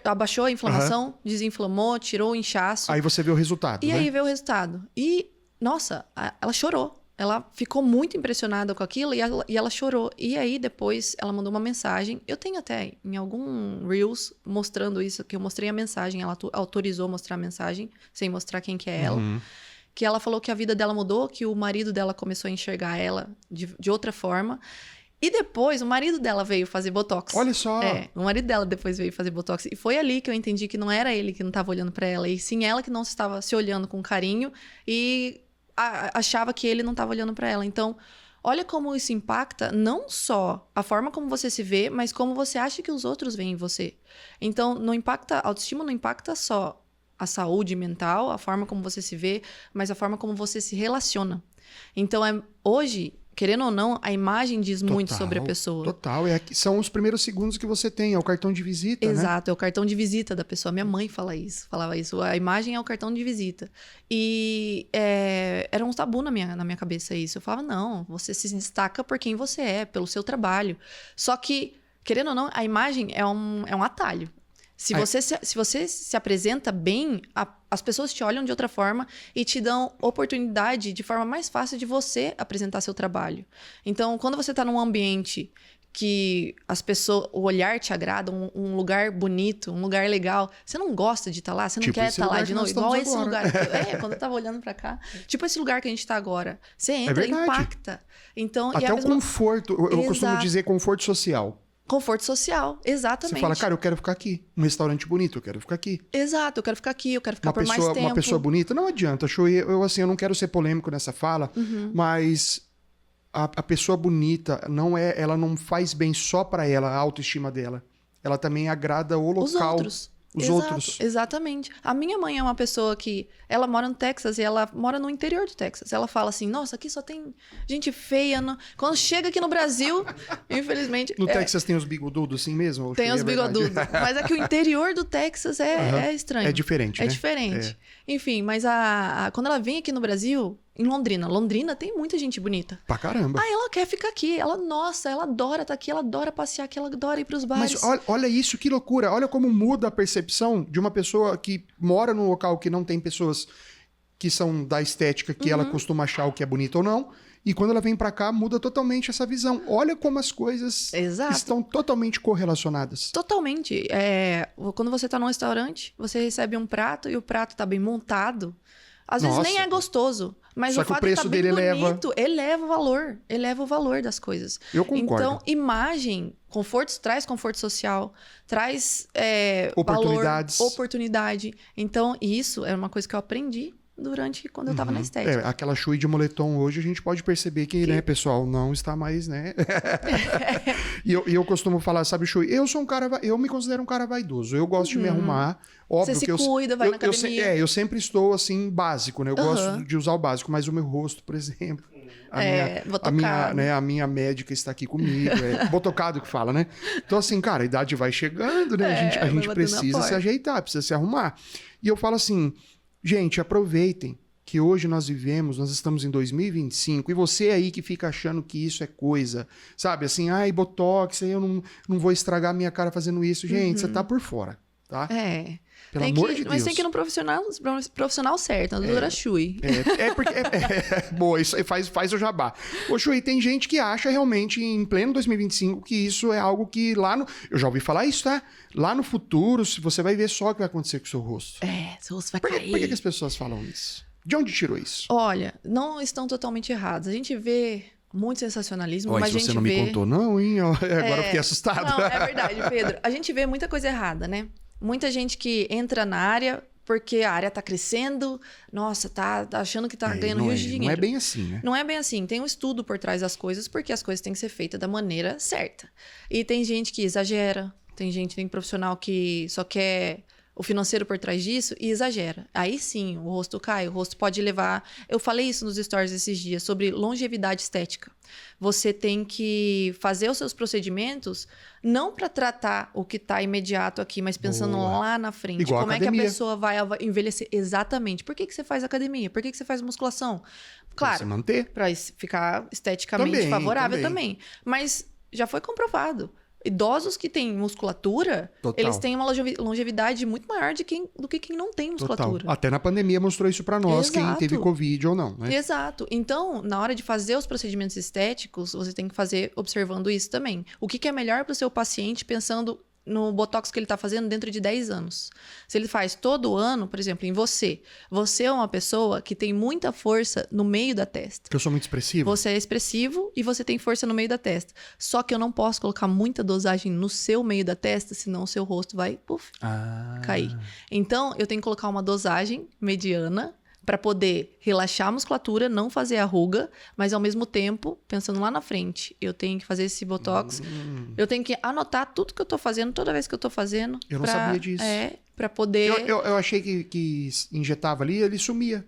abaixou a inflamação, desinflamou, tirou o inchaço. Aí você vê o resultado, E né? aí veio o resultado. E, nossa, ela chorou. Ela ficou muito impressionada com aquilo e ela chorou. E aí, depois, ela mandou uma mensagem. Eu tenho até em algum Reels mostrando isso, que eu mostrei a mensagem. Ela autorizou mostrar a mensagem, sem mostrar quem que é ela. Que ela falou que a vida dela mudou, que o marido dela começou a enxergar ela de outra forma. E depois, o marido dela veio fazer Botox. Olha só! O marido dela depois veio fazer Botox. E foi ali que eu entendi que não era ele que não estava olhando para ela, e sim ela que não estava se olhando com carinho e achava que ele não estava olhando para ela. Então, olha como isso impacta não só a forma como você se vê, mas como você acha que os outros veem você. Então, a autoestima não impacta só a saúde mental, a forma como você se vê, mas a forma como você se relaciona. Então, hoje, querendo ou não, a imagem diz muito sobre a pessoa. Total. São os primeiros segundos que você tem, é o cartão de visita, né? Exato, é o cartão de visita da pessoa. Minha mãe falava isso. A imagem é o cartão de visita. E era um tabu na minha cabeça isso. Eu falava, não, você se destaca por quem você é, pelo seu trabalho. Só que, querendo ou não, a imagem é um atalho. Se você se apresenta bem, as pessoas te olham de outra forma e te dão oportunidade de forma mais fácil de você apresentar seu trabalho. Então, quando você está num ambiente que as pessoas, o olhar te agrada, um lugar bonito, um lugar legal, você não gosta de estar lá, você não Tipo quer esse estar lá lugar de que nós novo, igual estamos esse agora. lugar aqui. Quando eu tava olhando pra cá, tipo esse lugar que a gente tá agora. Você entra, verdade. impacta. Então, e Até a o mesma... conforto, eu costumo Exato. dizer conforto social. Conforto social, exatamente. Você fala, cara, eu quero ficar aqui. Um restaurante bonito, eu quero ficar aqui. Exato, eu quero ficar aqui, eu quero ficar por mais tempo. Uma pessoa bonita, não adianta. Eu não quero ser polêmico nessa fala, mas a pessoa bonita ela não faz bem só pra ela, a autoestima dela. Ela também agrada o local. Os outros. Os Exato, outros. Exatamente. A minha mãe é uma pessoa que... Ela mora no Texas e ela mora no interior do Texas. Ela fala assim, nossa, aqui só tem gente feia. Quando chega aqui no Brasil, infelizmente... No Texas tem os bigodudos assim mesmo? Tem os bigodudos. Mas é que o interior do Texas é estranho. É diferente, É né? diferente. Enfim, mas quando ela vem aqui no Brasil, em Londrina tem muita gente bonita. Pra caramba. Aí ela quer ficar aqui. Ela adora estar aqui, ela adora passear aqui, ela adora ir pros bares. Mas olha isso, que loucura. Olha como muda a percepção de uma pessoa que mora num local que não tem pessoas que são da estética que ela costuma achar o que é bonito ou não. E quando ela vem pra cá, muda totalmente essa visão. Olha como as coisas estão totalmente correlacionadas. Totalmente. Quando você tá num restaurante, você recebe um prato e o prato tá bem montado. Às vezes nem é gostoso, mas Só o que o fato de preço estar bem dele bonito eleva o valor das coisas. Eu concordo. Então, imagem, traz conforto social, traz oportunidades. valor, oportunidade. Então, isso é uma coisa que eu aprendi quando eu tava na estética. Aquela chui de moletom hoje, a gente pode perceber que, né, pessoal, não está mais, né? E eu costumo falar, sabe, Chui, eu me considero um cara vaidoso. Eu gosto de me arrumar. Óbvio Você que se cuida, vai na academia. Eu sempre estou, assim, básico, né? Eu gosto de usar o básico, mas o meu rosto, por exemplo... A minha médica está aqui comigo. É botocado que fala, né? Então, assim, cara, a idade vai chegando, né? A gente precisa se ajeitar, precisa se arrumar. E eu falo assim... Gente, aproveitem que hoje nós estamos em 2025, e você aí que fica achando que isso é coisa, sabe? Assim, botox, aí eu não vou estragar minha cara fazendo isso. Gente, você tá por fora, tá? Pelo amor de Deus. Mas tem que ir no profissional certo, na doutora Chui. Boa, isso faz o jabá. Ô, Chui, tem gente que acha realmente, em pleno 2025, que isso é algo que eu já ouvi falar isso, tá? Lá no futuro, você vai ver só o que vai acontecer com o seu rosto. Seu rosto vai cair. Por que as pessoas falam isso? De onde tirou isso? Olha, não estão totalmente errados. A gente vê muito sensacionalismo, mas a gente você não me contou não, hein? Agora eu fiquei assustado. Não, é verdade, Pedro. A gente vê muita coisa errada, né? Muita gente que entra na área porque a área tá crescendo, nossa, tá achando que tá ganhando rios de dinheiro. Não é bem assim, né? Não é bem assim. Tem um estudo por trás das coisas, porque as coisas têm que ser feitas da maneira certa. E tem gente que exagera, tem profissional que só quer o financeiro por trás disso e exagera. Aí sim, o rosto cai, o rosto pode levar... Eu falei isso nos stories esses dias, sobre longevidade estética. Você tem que fazer os seus procedimentos não para tratar o que está imediato aqui, mas pensando lá na frente. Igual como academia. É que a pessoa vai envelhecer? Exatamente. Por que você faz academia? Por que você faz musculação? Claro, para se manter. Para ficar esteticamente favorável também. Mas já foi comprovado. Idosos que têm musculatura, eles têm uma longevidade muito maior do que quem não tem musculatura. Até na pandemia mostrou isso pra nós, Exato. Quem teve Covid ou não, né? Exato. Então, na hora de fazer os procedimentos estéticos, você tem que fazer observando isso também. O que é melhor para o seu paciente pensando no botox que ele está fazendo dentro de 10 anos. Se ele faz todo ano, por exemplo, em você é uma pessoa que tem muita força no meio da testa. Porque eu sou muito expressivo? Você é expressivo e você tem força no meio da testa. Só que eu não posso colocar muita dosagem no seu meio da testa, senão o seu rosto vai cair. Então, eu tenho que colocar uma dosagem mediana para poder relaxar a musculatura, não fazer a ruga, mas ao mesmo tempo, pensando lá na frente, eu tenho que fazer esse botox, eu tenho que anotar tudo que eu tô fazendo, toda vez que eu tô fazendo. Eu não sabia disso. Para poder... Eu achei que injetava ali, ele sumia.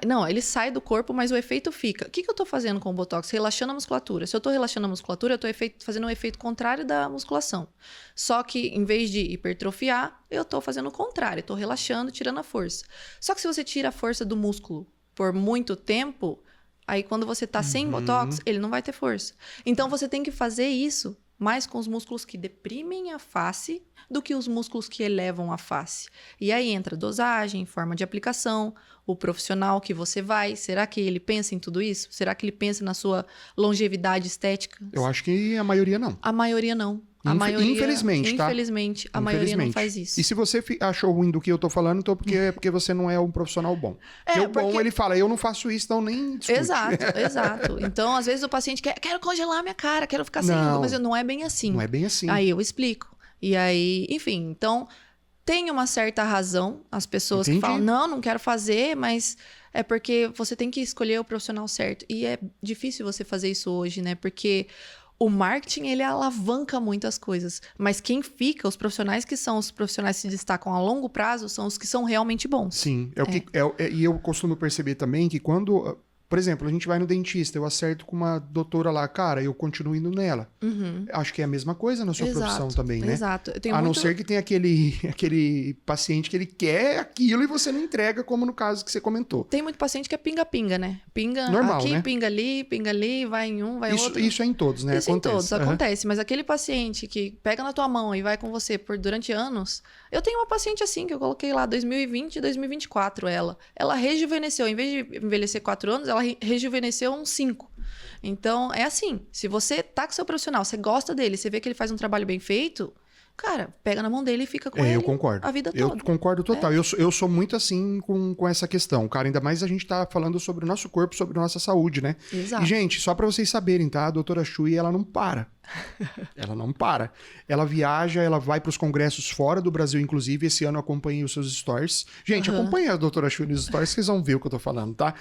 Não, ele sai do corpo, mas o efeito fica. O que eu tô fazendo com o botox? Relaxando a musculatura. Se eu tô relaxando a musculatura, eu tô fazendo um efeito contrário da musculação. Só que, em vez de hipertrofiar, eu tô fazendo o contrário. Tô relaxando, tirando a força. Só que se você tira a força do músculo por muito tempo, aí quando você tá sem botox, ele não vai ter força. Então, você tem que fazer isso mais com os músculos que deprimem a face do que os músculos que elevam a face. E aí entra dosagem, forma de aplicação, o profissional que você vai. Será que ele pensa em tudo isso? Será que ele pensa na sua longevidade estética? Eu acho que a maioria não. A maioria não. A maioria, infelizmente, tá? Infelizmente, a maioria não faz isso. E se você achou ruim do que eu tô falando, então é porque você não é um profissional bom. Porque o bom, ele fala, eu não faço isso, então nem discute. Exato. Então, às vezes o paciente quer, quero congelar a minha cara, quero ficar sem ruga, mas não é bem assim. Não é bem assim. Aí eu explico. E aí, enfim, então tem uma certa razão as pessoas que falam, não quero fazer, mas é porque você tem que escolher o profissional certo. E é difícil você fazer isso hoje, né? Porque o marketing, ele alavanca muitas coisas. Mas quem fica, os profissionais que são os profissionais que se destacam a longo prazo, são os que são realmente bons. Sim. E eu costumo perceber também que quando... Por exemplo, a gente vai no dentista, eu acerto com uma doutora lá, cara, eu continuo indo nela. Acho que é a mesma coisa na sua profissão também, né? Exato. Não ser que tenha aquele paciente que ele quer aquilo e você não entrega, como no caso que você comentou. Tem muito paciente que é pinga-pinga, né? Pinga normal, aqui, né? pinga ali, vai em um, vai em outro. Isso é em todos, né? Isso acontece. Em todos, acontece. Mas aquele paciente que pega na tua mão e vai com você durante anos... Eu tenho uma paciente assim, que eu coloquei lá 2020 e 2024, ela. Ela rejuvenesceu. Em vez de envelhecer 4 anos, ela rejuvenesceu uns 5. Então, é assim. Se você tá com seu profissional, você gosta dele, você vê que ele faz um trabalho bem feito... Cara, pega na mão dele e fica com ele eu concordo. A vida toda. Eu concordo total. Eu sou muito assim com essa questão, cara. Ainda mais a gente tá falando sobre o nosso corpo, sobre a nossa saúde, né? Exato. E, gente, só pra vocês saberem, tá? A doutora Chui, ela não para. Ela não para. Ela viaja, ela vai pros congressos fora do Brasil, inclusive. Esse ano eu acompanhei os seus stories. Gente, acompanha a doutora Chui nos stories, vocês vão ver o que eu tô falando, tá?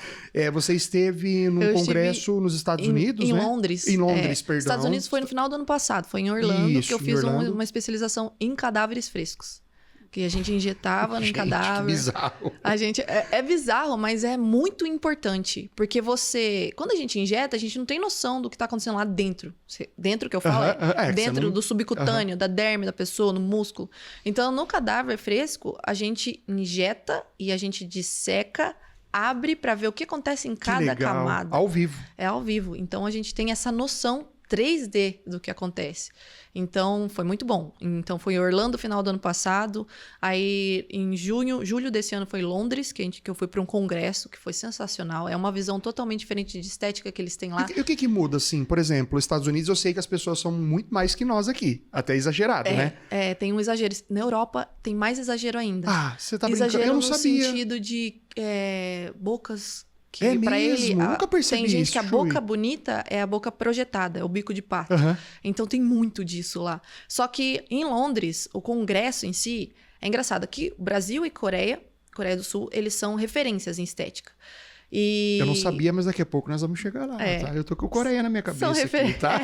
Você esteve num congresso nos Estados Unidos, em né? Londres. Em Londres, perdão. Estados Unidos foi no final do ano passado. Foi em Orlando que eu fiz uma especialização em cadáveres frescos. Que a gente injetava em cadáver. Que bizarro. É bizarro, mas é muito importante. Porque quando a gente injeta, a gente não tem noção do que está acontecendo lá dentro. Dentro que eu falo dentro do subcutâneo, da derme da pessoa, no músculo. Então, no cadáver fresco, a gente injeta e a gente disseca, abre para ver o que acontece em cada camada. Ao vivo. É ao vivo. Então, a gente tem essa noção 3D do que acontece. Então, foi muito bom. Então, foi em Orlando, final do ano passado. Aí, em julho desse ano, foi Londres, que eu fui para um congresso, que foi sensacional. É uma visão totalmente diferente de estética que eles têm lá. E o que muda, assim? Por exemplo, nos Estados Unidos, eu sei que as pessoas são muito mais que nós aqui. Até exagerado, né? Tem um exagero. Na Europa, tem mais exagero ainda. Você tá brincando? Exagero Eu não sabia. no sentido de bocas... Que pra ele, nunca percebi tem gente isso, que a boca bonita é a boca projetada, é o bico de pato. Então tem muito disso lá. Só que em Londres, o congresso em si, é engraçado que o Brasil e Coreia do Sul, eles são referências em estética. Eu não sabia, mas daqui a pouco nós vamos chegar lá, tá? Eu tô com Coreia na minha cabeça aqui, tá?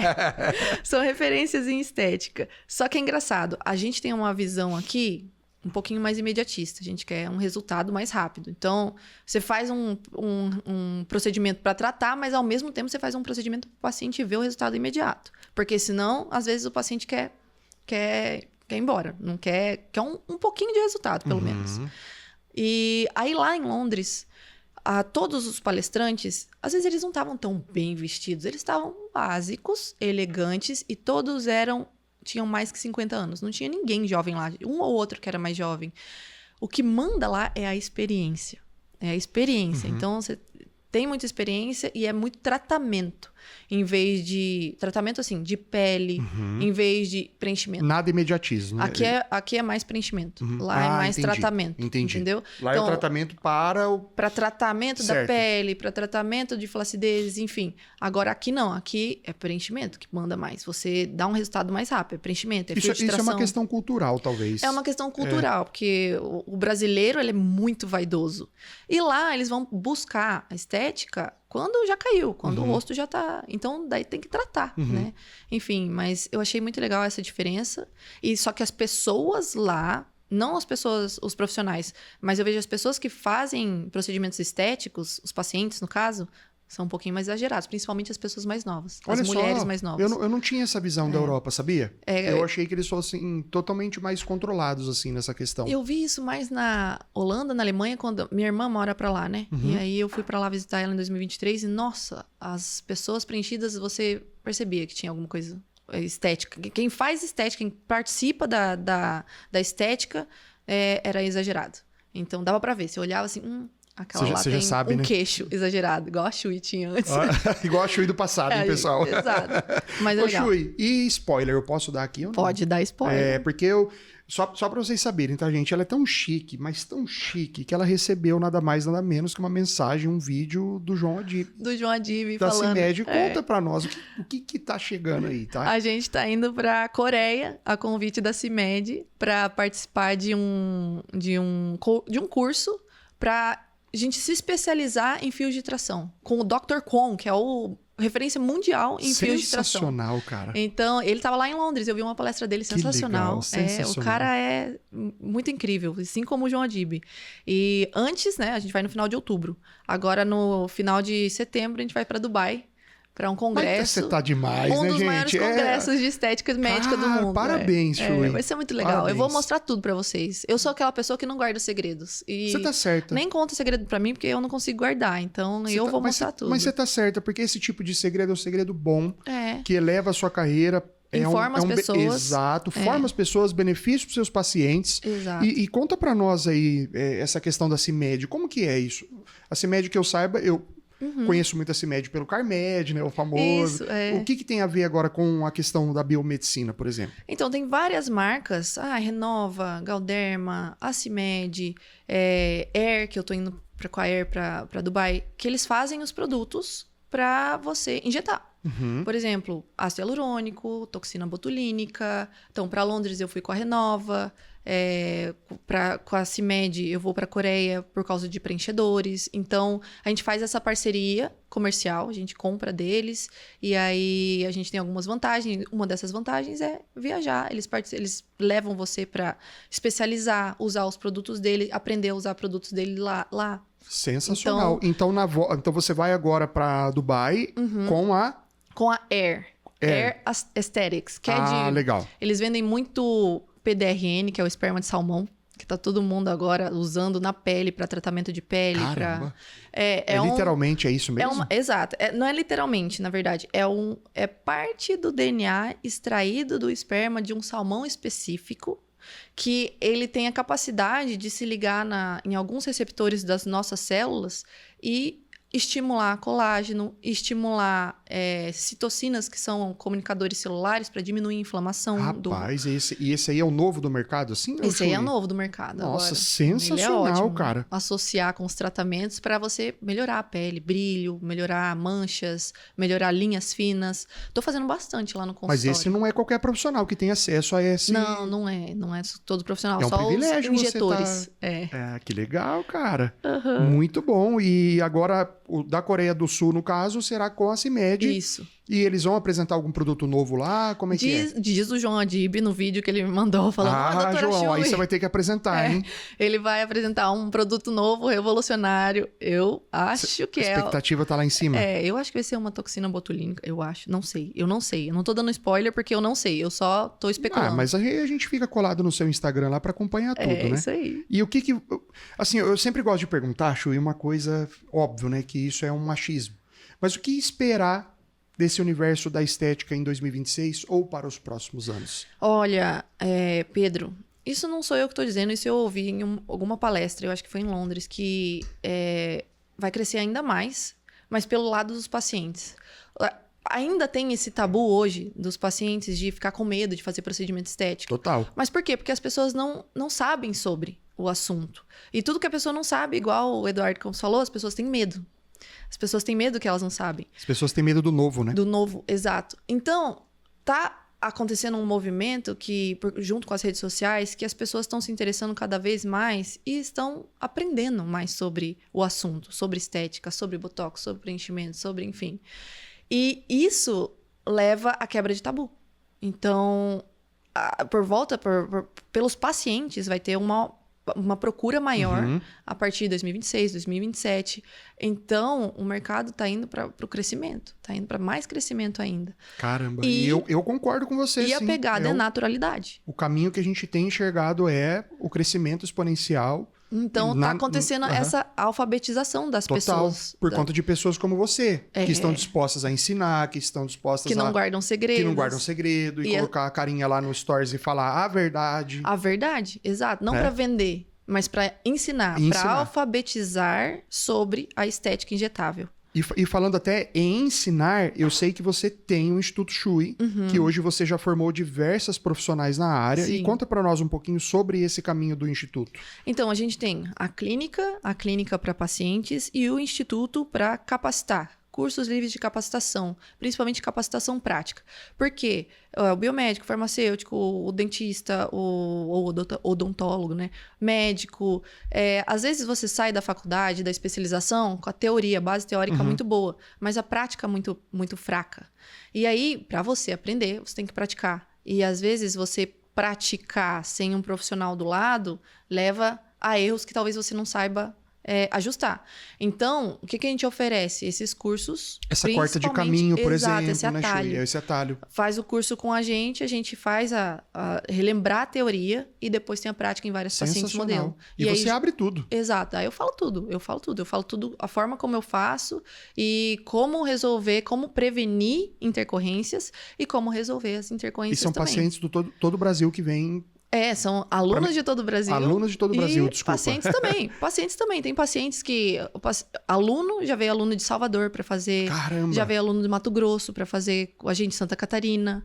São referências em estética. Só que é engraçado, a gente tem uma visão aqui um pouquinho mais imediatista. A gente quer um resultado mais rápido. Então, você faz um procedimento para tratar, mas ao mesmo tempo você faz um procedimento para o paciente ver o resultado imediato. Porque senão, às vezes, o paciente quer ir embora. Não quer um pouquinho de resultado, pelo menos. E aí lá em Londres, todos os palestrantes, às vezes eles não estavam tão bem vestidos. Eles estavam básicos, elegantes e todos tinham mais que 50 anos. Não tinha ninguém jovem lá. Um ou outro que era mais jovem. O que manda lá é a experiência. É a experiência. Então, você tem muita experiência e é muito tratamento. Em vez de... Tratamento, assim, de pele. Em vez de preenchimento. Nada imediatismo. Aqui é mais preenchimento. Lá é mais tratamento. Entendi. Entendeu? Lá então, é o tratamento para tratamento da pele, para tratamento de flacidez, enfim. Agora, aqui não. Aqui é preenchimento que manda mais. Você dá um resultado mais rápido. É preenchimento, é filtração. Isso é uma questão cultural, talvez. É uma questão cultural, porque o brasileiro ele é muito vaidoso. E lá, eles vão buscar a estética quando já caiu, quando o rosto já tá... Então, daí tem que tratar, né? Enfim, mas eu achei muito legal essa diferença. E só que as pessoas lá, não as pessoas, os profissionais, mas eu vejo as pessoas que fazem procedimentos estéticos, os pacientes, no caso, são um pouquinho mais exagerados, principalmente as pessoas mais novas, as mulheres mais novas. Eu não tinha essa visão da Europa, sabia? Eu achei que eles fossem totalmente mais controlados, assim, nessa questão. Eu vi isso mais na Holanda, na Alemanha, quando minha irmã mora pra lá, né? E aí eu fui pra lá visitar ela em 2023 e, nossa, as pessoas preenchidas, você percebia que tinha alguma coisa estética. Quem faz estética, quem participa da estética, era exagerado. Então, dava pra ver. Você olhava assim, aquela lá tem sabe, um né? queixo exagerado, igual a Shui tinha antes. Igual a Shui do passado, hein, pessoal? Exato. Mas é Ô, legal. Shui, e spoiler, eu posso dar aqui ou não? Pode dar spoiler. Porque eu... Só pra vocês saberem, tá, gente? Ela é tão chique, mas tão chique, que ela recebeu nada mais, nada menos que uma mensagem, um vídeo do João Adib. Do João Adib Da falando. CIMED. Conta pra nós o que tá chegando aí, tá? A gente tá indo pra Coreia, a convite da CIMED, pra participar de um curso pra gente se especializar em fios de tração. Com o Dr. Kwon, que é o referência mundial em fios de tração. Sensacional, cara. Então, ele tava lá em Londres, eu vi uma palestra dele sensacional. Legal, sensacional. O cara é muito incrível, assim como o João Adib. E antes, né, a gente vai no final de outubro. Agora, no final de setembro, a gente vai pra Dubai, para um congresso. Mas você tá demais, né, gente? Um dos maiores congressos de estética médica do mundo. Parabéns, Shui. Vai ser muito legal. Parabéns. Eu vou mostrar tudo para vocês. Eu sou aquela pessoa que não guarda segredos. E você tá certa. nem conta segredo para mim, porque eu não consigo guardar. Então, vou mostrar tudo. Mas você tá certa, porque esse tipo de segredo é um segredo bom, É. que eleva a sua carreira. Informa as pessoas. Exato. Forma as pessoas, benefício para os seus pacientes. Exato. E conta para nós aí essa questão da CIMED. Como que é isso? A CIMED, que eu saiba, eu conheço muito a CIMED pelo CarMed, né? O famoso. Isso, é. O que tem a ver agora com a questão da biomedicina, por exemplo? Então, tem várias marcas. Renova, Galderma, Acimed, Air, que eu tô indo com a Air para Dubai, que eles fazem os produtos para você injetar. Por exemplo, ácido hialurônico, toxina botulínica. Então, para Londres eu fui com a Renova. Com a CIMED eu vou para a Coreia por causa de preenchedores. Então, a gente faz essa parceria comercial, a gente compra deles. E aí, a gente tem algumas vantagens. Uma dessas vantagens é viajar. Eles levam você para especializar, usar os produtos dele, aprender a usar produtos dele lá. Sensacional. Então você vai agora para Dubai com a Air Aesthetics, que legal. Eles vendem muito PDRN, que é o esperma de salmão, que tá todo mundo agora usando na pele para tratamento de pele. Caramba. Literalmente é isso mesmo? Exato. Não é literalmente, na verdade. É parte do DNA extraído do esperma de um salmão específico, que ele tem a capacidade de se ligar em alguns receptores das nossas células e estimular colágeno, estimular citocinas, que são comunicadores celulares, para diminuir a inflamação. Rapaz, esse aí é o novo do mercado, assim? Esse aí é o novo do mercado. Nossa, agora. sensacional, Ele é ótimo, cara. Associar com os tratamentos para você melhorar a pele, brilho, melhorar manchas, melhorar linhas finas. Tô fazendo bastante lá no consultório. Mas esse não é qualquer profissional que tem acesso a esse... Não é. Não é todo profissional, é um só privilégio os injetores. Que legal, cara. Muito bom. E agora, o da Coreia do Sul, no caso, será com a CIMED. Isso. E eles vão apresentar algum produto novo lá? Como é que é? Diz o João Adib no vídeo que ele me mandou falando, doutora João, Shui, aí você vai ter que apresentar, hein? Ele vai apresentar um produto novo, revolucionário. Eu acho que a expectativa tá lá em cima. Eu acho que vai ser uma toxina botulínica, eu acho. Não sei. Eu não tô dando spoiler porque eu não sei. Eu só tô especulando. Mas aí a gente fica colado no seu Instagram lá pra acompanhar tudo, né? É isso aí. E o que... Assim, eu sempre gosto de perguntar, Shui, uma coisa óbvio, né? Que isso é um machismo. Mas o que esperar desse universo da estética em 2026 ou para os próximos anos? Olha, Pedro, isso não sou eu que estou dizendo, isso eu ouvi em alguma palestra, eu acho que foi em Londres, que vai crescer ainda mais, mas pelo lado dos pacientes. Ainda tem esse tabu hoje dos pacientes de ficar com medo de fazer procedimento estético. Total. Mas por quê? Porque as pessoas não sabem sobre o assunto. E tudo que a pessoa não sabe, igual o Eduardo Campos falou, as pessoas têm medo. As pessoas têm medo que elas não sabem. As pessoas têm medo do novo, né? Do novo, exato. Então, tá acontecendo um movimento junto com as redes sociais, que as pessoas estão se interessando cada vez mais e estão aprendendo mais sobre o assunto, sobre estética, sobre botox, sobre preenchimento, sobre enfim. E isso leva à quebra de tabu. Então, pelos pacientes, vai ter uma procura maior a partir de 2026, 2027. Então, o mercado está indo para o crescimento. Está indo para mais crescimento ainda. Caramba, e eu concordo com você, E a pegada é naturalidade. O caminho que a gente tem enxergado é o crescimento exponencial Então, tá acontecendo essa alfabetização das pessoas. Por conta de pessoas como você, que estão dispostas a ensinar, que estão dispostas que não guardam segredos. Que não guardam segredo e colocar a carinha lá no Stories e falar a verdade. A verdade, exato. Não para vender, mas para ensinar, para alfabetizar sobre a estética injetável. E falando até em ensinar, eu sei que você tem o Instituto Chui, que hoje você já formou diversas profissionais na área. Sim. E conta para nós um pouquinho sobre esse caminho do Instituto. Então, a gente tem a clínica para pacientes e o Instituto para capacitar. Cursos livres de capacitação, principalmente capacitação prática. Por quê? O biomédico, o farmacêutico, o dentista, o odontólogo, né? Médico. Às vezes você sai da faculdade, da especialização, com a teoria, a base teórica muito boa, mas a prática muito, muito fraca. E aí, para você aprender, você tem que praticar. E às vezes você praticar sem um profissional do lado leva a erros que talvez você não saiba ajustar. Então, o que a gente oferece? Esses cursos. Essa quarta de caminho, por exemplo, esse atalho. Né, esse atalho. Faz o curso com a gente faz a relembrar a teoria e depois tem a prática em vários pacientes modelo. E você abre tudo. Exato. Aí eu falo tudo, a forma como eu faço e como resolver, como prevenir intercorrências e como resolver as intercorrências também. E são pacientes do todo o Brasil que vêm. São alunos de todo o Brasil. Alunos de todo o Brasil, desculpa. Pacientes também. Pacientes também. Tem pacientes que... já veio aluno de Salvador para fazer. Caramba! Já veio aluno de Mato Grosso para fazer com a gente de Santa Catarina.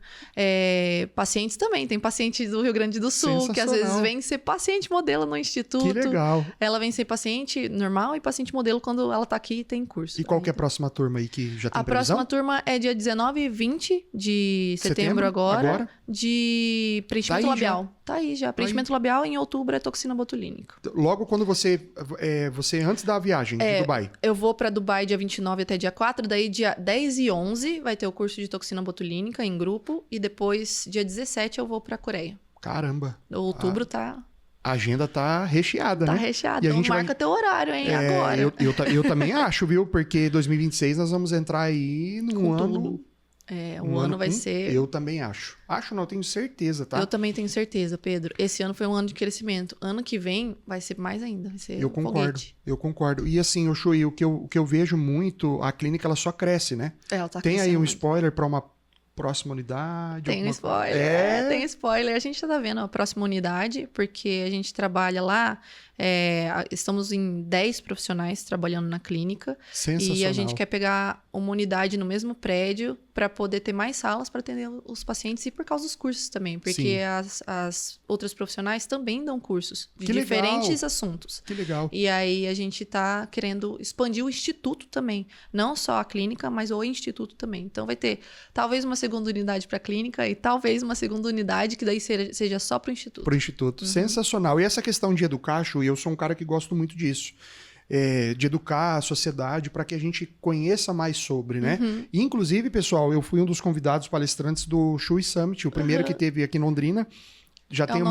Pacientes também. Tem paciente do Rio Grande do Sul, que às vezes vem ser paciente modelo no instituto. Que legal! Ela vem ser paciente normal e paciente modelo quando ela tá aqui e tem curso. E qual que é a próxima turma aí que já tem previsão? A próxima turma é dia 19 e 20 de setembro agora. De preenchimento labial. Tá aí já. Preenchimento labial, em outubro é toxina botulínica. Logo quando você antes da viagem de Dubai. Eu vou pra Dubai dia 29 até dia 4, daí dia 10 e 11 vai ter o curso de toxina botulínica em grupo e depois dia 17 eu vou pra Coreia. Caramba. Outubro tá... A agenda tá recheada, né? Tá recheada. Então marca teu horário, hein, agora. Eu também acho, viu? Porque 2026 nós vamos entrar aí num ano... Tudo. O ano vai ser... Eu também acho. Acho não, tenho certeza, tá? Eu também tenho certeza, Pedro. Esse ano foi um ano de crescimento. Ano que vem vai ser mais ainda. Vai ser foguete. Eu concordo. E assim, o Chui, o que eu vejo muito, a clínica ela só cresce, né? Ela tá Tem crescendo. aí um spoiler para uma próxima unidade? Tem um spoiler. Tem spoiler. A gente já tá vendo a próxima unidade, porque a gente trabalha lá... estamos em 10 profissionais trabalhando na clínica. Sensacional. E a gente quer pegar uma unidade no mesmo prédio para poder ter mais salas para atender os pacientes e por causa dos cursos também. Porque as outras profissionais também dão cursos de diferentes assuntos. Que legal. E aí a gente tá querendo expandir o instituto também. Não só a clínica, mas o instituto também. Então vai ter talvez uma segunda unidade para a clínica e talvez uma segunda unidade que daí seja só para o instituto. Para o instituto. Sensacional. E essa questão de educar, Chu, eu sou um cara que gosto muito disso. De educar a sociedade para que a gente conheça mais sobre, né? E, inclusive, pessoal, eu fui um dos convidados palestrantes do Chui Summit, o primeiro que teve aqui em Londrina. Já tem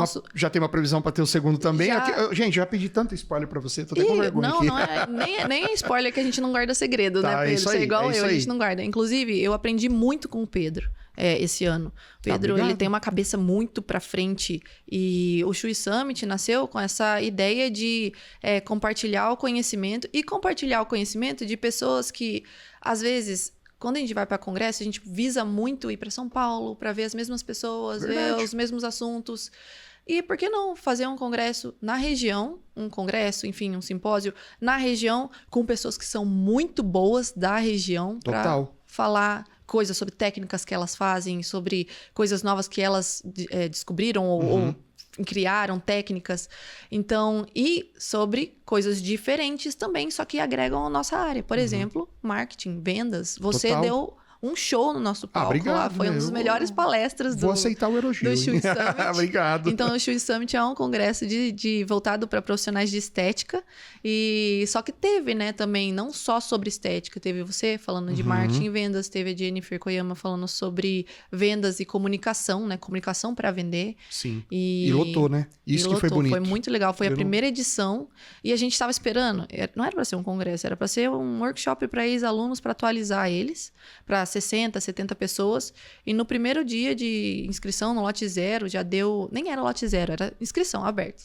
uma previsão para ter o segundo também. Gente, já pedi tanto spoiler para você, tô até com vergonha aqui. Não é nem spoiler que a gente não guarda segredo, né, Pedro? Você é igual a gente não guarda. Inclusive, eu aprendi muito com o Pedro esse ano. Pedro, ele tem uma cabeça muito para frente e o Chui Summit nasceu com essa ideia de compartilhar o conhecimento e compartilhar o conhecimento de pessoas que, às vezes... Quando a gente vai para congresso, a gente visa muito ir para São Paulo, para ver as mesmas pessoas, ver os mesmos assuntos. E por que não fazer um congresso na região, enfim, um simpósio na região, com pessoas que são muito boas da região, para falar coisas sobre técnicas que elas fazem, sobre coisas novas que elas descobriram ou criaram técnicas, então, e sobre coisas diferentes também, só que agregam a nossa área. Por exemplo, marketing, vendas. Você deu um show no nosso palco obrigado, lá. Foi uma das melhores palestras Vou aceitar o elogio. do Chui Summit. Obrigado. Então, o Chui Summit é um congresso voltado para profissionais de estética. E só que teve, né, também, não só sobre estética. Teve você falando de marketing e vendas. Teve a Jennifer Koyama falando sobre vendas e comunicação, né? Comunicação para vender. Sim. E lotou, né? Isso que foi bonito. Foi muito legal. Foi a primeira edição. E a gente estava esperando. Não era para ser um congresso, era para ser um workshop para ex-alunos, para atualizar eles, para 60, 70 pessoas. E no primeiro dia de inscrição, no lote 0, já deu... Nem era lote 0, era inscrição aberta.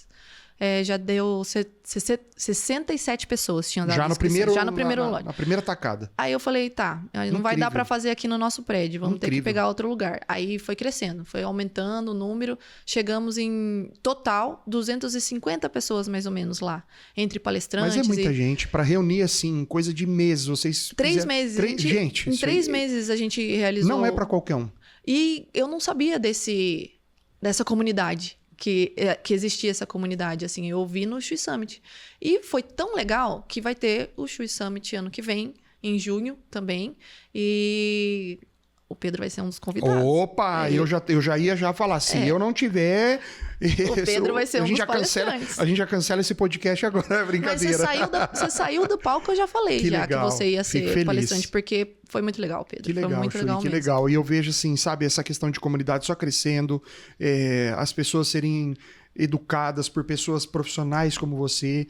já deu 67 pessoas tinham dado Já no inscrição. Já no primeiro lote. Na primeira tacada. Aí eu falei, tá, não vai dar para fazer aqui no nosso prédio, vamos ter que pegar outro lugar. Aí foi crescendo, foi aumentando o número, chegamos em total 250 pessoas mais ou menos lá, entre palestrantes. Mas é muita gente, para reunir assim, coisa de meses, vocês 3 meses. Gente, em 3 meses a gente realizou. Não é para qualquer um. E eu não sabia dessa comunidade. Que existia essa comunidade, assim, eu ouvi no Shui Summit. E foi tão legal que vai ter o Shui Summit ano que vem, em junho também, e o Pedro vai ser um dos convidados. Opa, eu já ia falar, se eu não tiver... O Pedro vai ser um dos palestrantes. A gente já cancela esse podcast agora, é brincadeira. Mas você saiu do palco, eu já falei que já legal. Que você ia ser palestrante, porque foi muito legal, Pedro. Que legal, foi muito legal que mesmo. legal. E eu vejo assim, sabe, essa questão de comunidade só crescendo, as pessoas serem educadas por pessoas profissionais como você.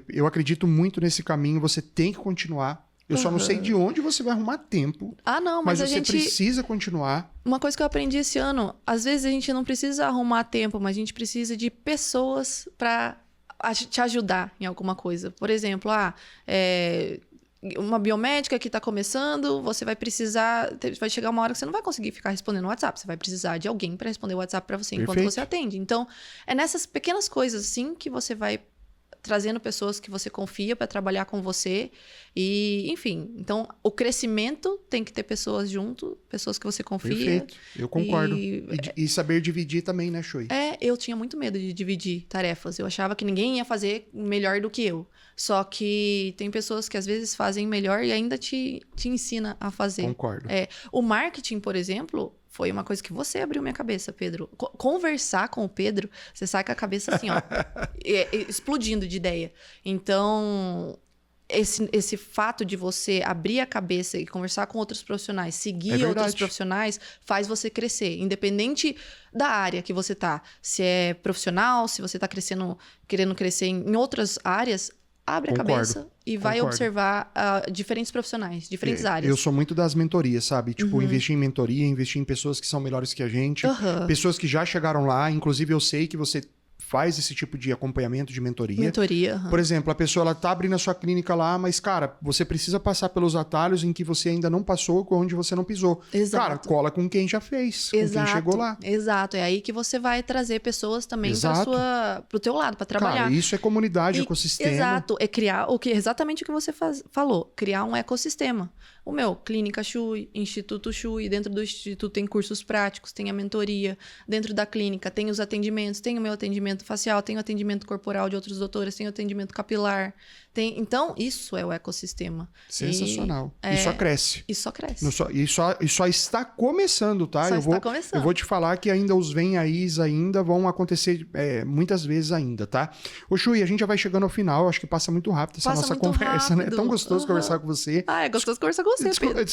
Eu acredito muito nesse caminho, você tem que continuar. Eu só não sei de onde você vai arrumar tempo. Ah, não, mas você precisa continuar. Uma coisa que eu aprendi esse ano, às vezes a gente não precisa arrumar tempo, mas a gente precisa de pessoas para te ajudar em alguma coisa. Por exemplo, uma biomédica que está começando, você vai precisar... Vai chegar uma hora que você não vai conseguir ficar respondendo o WhatsApp. Você vai precisar de alguém para responder o WhatsApp para você enquanto você atende. Então, é nessas pequenas coisas, assim, que você vai trazendo pessoas que você confia para trabalhar com você. E, enfim, então o crescimento tem que ter pessoas junto, pessoas que você confia. Perfeito, eu concordo. E saber dividir também, né, Shui? Eu tinha muito medo de dividir tarefas. Eu achava que ninguém ia fazer melhor do que eu. Só que tem pessoas que às vezes fazem melhor e ainda te ensina a fazer. Concordo. O marketing, por exemplo, foi uma coisa que você abriu minha cabeça, Pedro. Conversar com o Pedro, você sai com a cabeça assim, ó, explodindo de ideia. Então, esse fato de você abrir a cabeça e conversar com outros profissionais, seguir outros profissionais, faz você crescer. Independente da área que você tá. Se é profissional, se você tá querendo crescer em outras áreas, abre a cabeça e vai observar diferentes profissionais, diferentes áreas. Eu sou muito das mentorias, sabe? Tipo, investir em mentoria, investir em pessoas que são melhores que a gente, pessoas que já chegaram lá. Inclusive, eu sei que você faz esse tipo de acompanhamento, de mentoria. Por exemplo, a pessoa ela tá abrindo a sua clínica lá, mas, cara, você precisa passar pelos atalhos em que você ainda não passou, onde você não pisou. Exato. Cara, cola com quem já fez, com quem chegou lá. Exato, é aí que você vai trazer pessoas também pro teu lado, para trabalhar. Cara, isso é comunidade, ecossistema. Exato, é criar exatamente o que você falou, criar um ecossistema. O meu, Clínica Shui, Instituto Shui, dentro do Instituto tem cursos práticos, tem a mentoria, dentro da clínica tem os atendimentos, tem o meu atendimento facial, tem o atendimento corporal de outros doutores, tem o atendimento capilar. Então, isso é o ecossistema. Sensacional. E só cresce. E só cresce. E só está começando, tá? Eu vou te falar que ainda os vem-aís ainda vão acontecer muitas vezes ainda, tá? Ô, Shui, a gente já vai chegando ao final. Acho que passa muito rápido essa nossa conversa, né? É tão gostoso conversar com você. É gostoso conversar com você, Pedro. Eu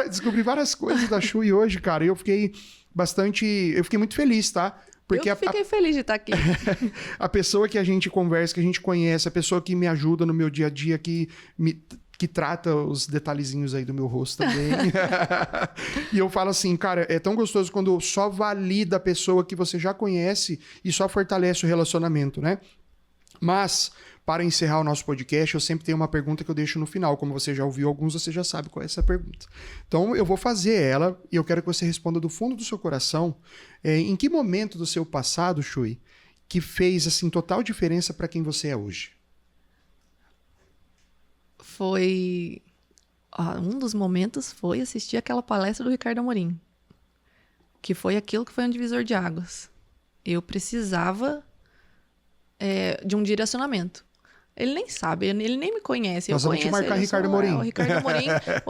descobri várias coisas da Shui hoje, cara. E eu fiquei muito feliz, tá? Porque eu fiquei feliz de estar aqui. A pessoa que a gente conversa, que a gente conhece, a pessoa que me ajuda no meu dia a dia, que trata os detalhezinhos aí do meu rosto também. E eu falo assim, cara, é tão gostoso quando só valida a pessoa que você já conhece e só fortalece o relacionamento, né? Mas, para encerrar o nosso podcast, eu sempre tenho uma pergunta que eu deixo no final. Como você já ouviu alguns, você já sabe qual é essa pergunta. Então, eu vou fazer ela e eu quero que você responda do fundo do seu coração. Em que momento do seu passado, Shui, que fez, assim, total diferença para quem você é hoje? Um dos momentos foi assistir aquela palestra do Ricardo Amorim. Que foi aquilo que foi um divisor de águas. Eu precisava de um direcionamento. Ele nem sabe, ele nem me conhece. Nós vamos te marcar Ricardo Amorim. O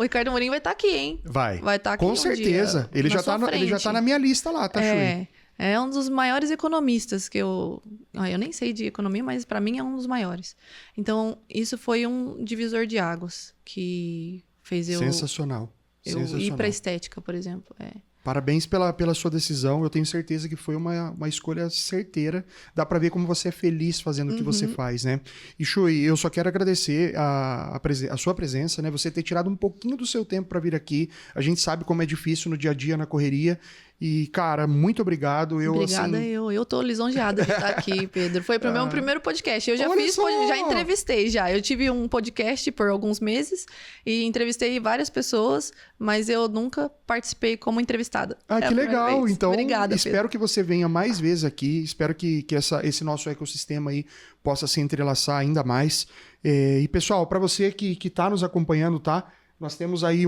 Ricardo Amorim vai estar aqui, hein? Vai estar aqui com certeza. Ele já tá na minha lista lá, tá, Shui? É um dos maiores economistas que eu nem sei de economia, mas para mim é um dos maiores. Então, isso foi um divisor de águas que fez eu... Sensacional. Ir para estética, por exemplo. Parabéns pela sua decisão. Eu tenho certeza que foi uma escolha certeira. Dá para ver como você é feliz fazendo o que você faz, né? E, Shui, eu só quero agradecer a sua presença, né? Você ter tirado um pouquinho do seu tempo para vir aqui. A gente sabe como é difícil no dia a dia, na correria. E, cara, muito obrigado. Obrigada, assim... eu tô lisonjeada de estar aqui, Pedro. Foi pro meu primeiro podcast. Eu já Olha fiz, só! já entrevistei já. Eu tive um podcast por alguns meses e entrevistei várias pessoas, mas eu nunca participei como entrevistada. Ah, que legal. Então, Obrigada, espero que você venha mais vezes aqui. Espero que esse nosso ecossistema aí possa se entrelaçar ainda mais. E, pessoal, para você que tá nos acompanhando, tá? Nós temos aí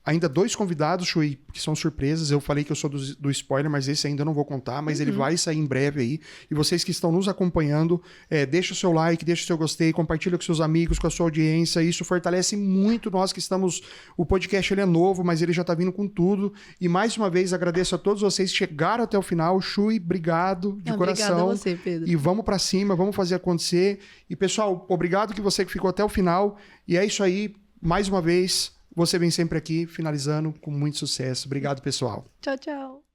ainda 2 convidados, Chui, que são surpresas. Eu falei que eu sou do spoiler, mas esse ainda não vou contar, mas ele vai sair em breve aí. E vocês que estão nos acompanhando, deixa o seu like, deixa o seu gostei, compartilha com seus amigos, com a sua audiência. Isso fortalece muito nós que estamos... O podcast ele é novo, mas ele já tá vindo com tudo. E mais uma vez agradeço a todos vocês que chegaram até o final. Chui, obrigado de coração. Obrigada a você, Pedro. E vamos pra cima, vamos fazer acontecer. E pessoal, obrigado que você que ficou até o final. E é isso aí, mais uma vez... Você vem sempre aqui, finalizando com muito sucesso. Obrigado, pessoal. Tchau, tchau.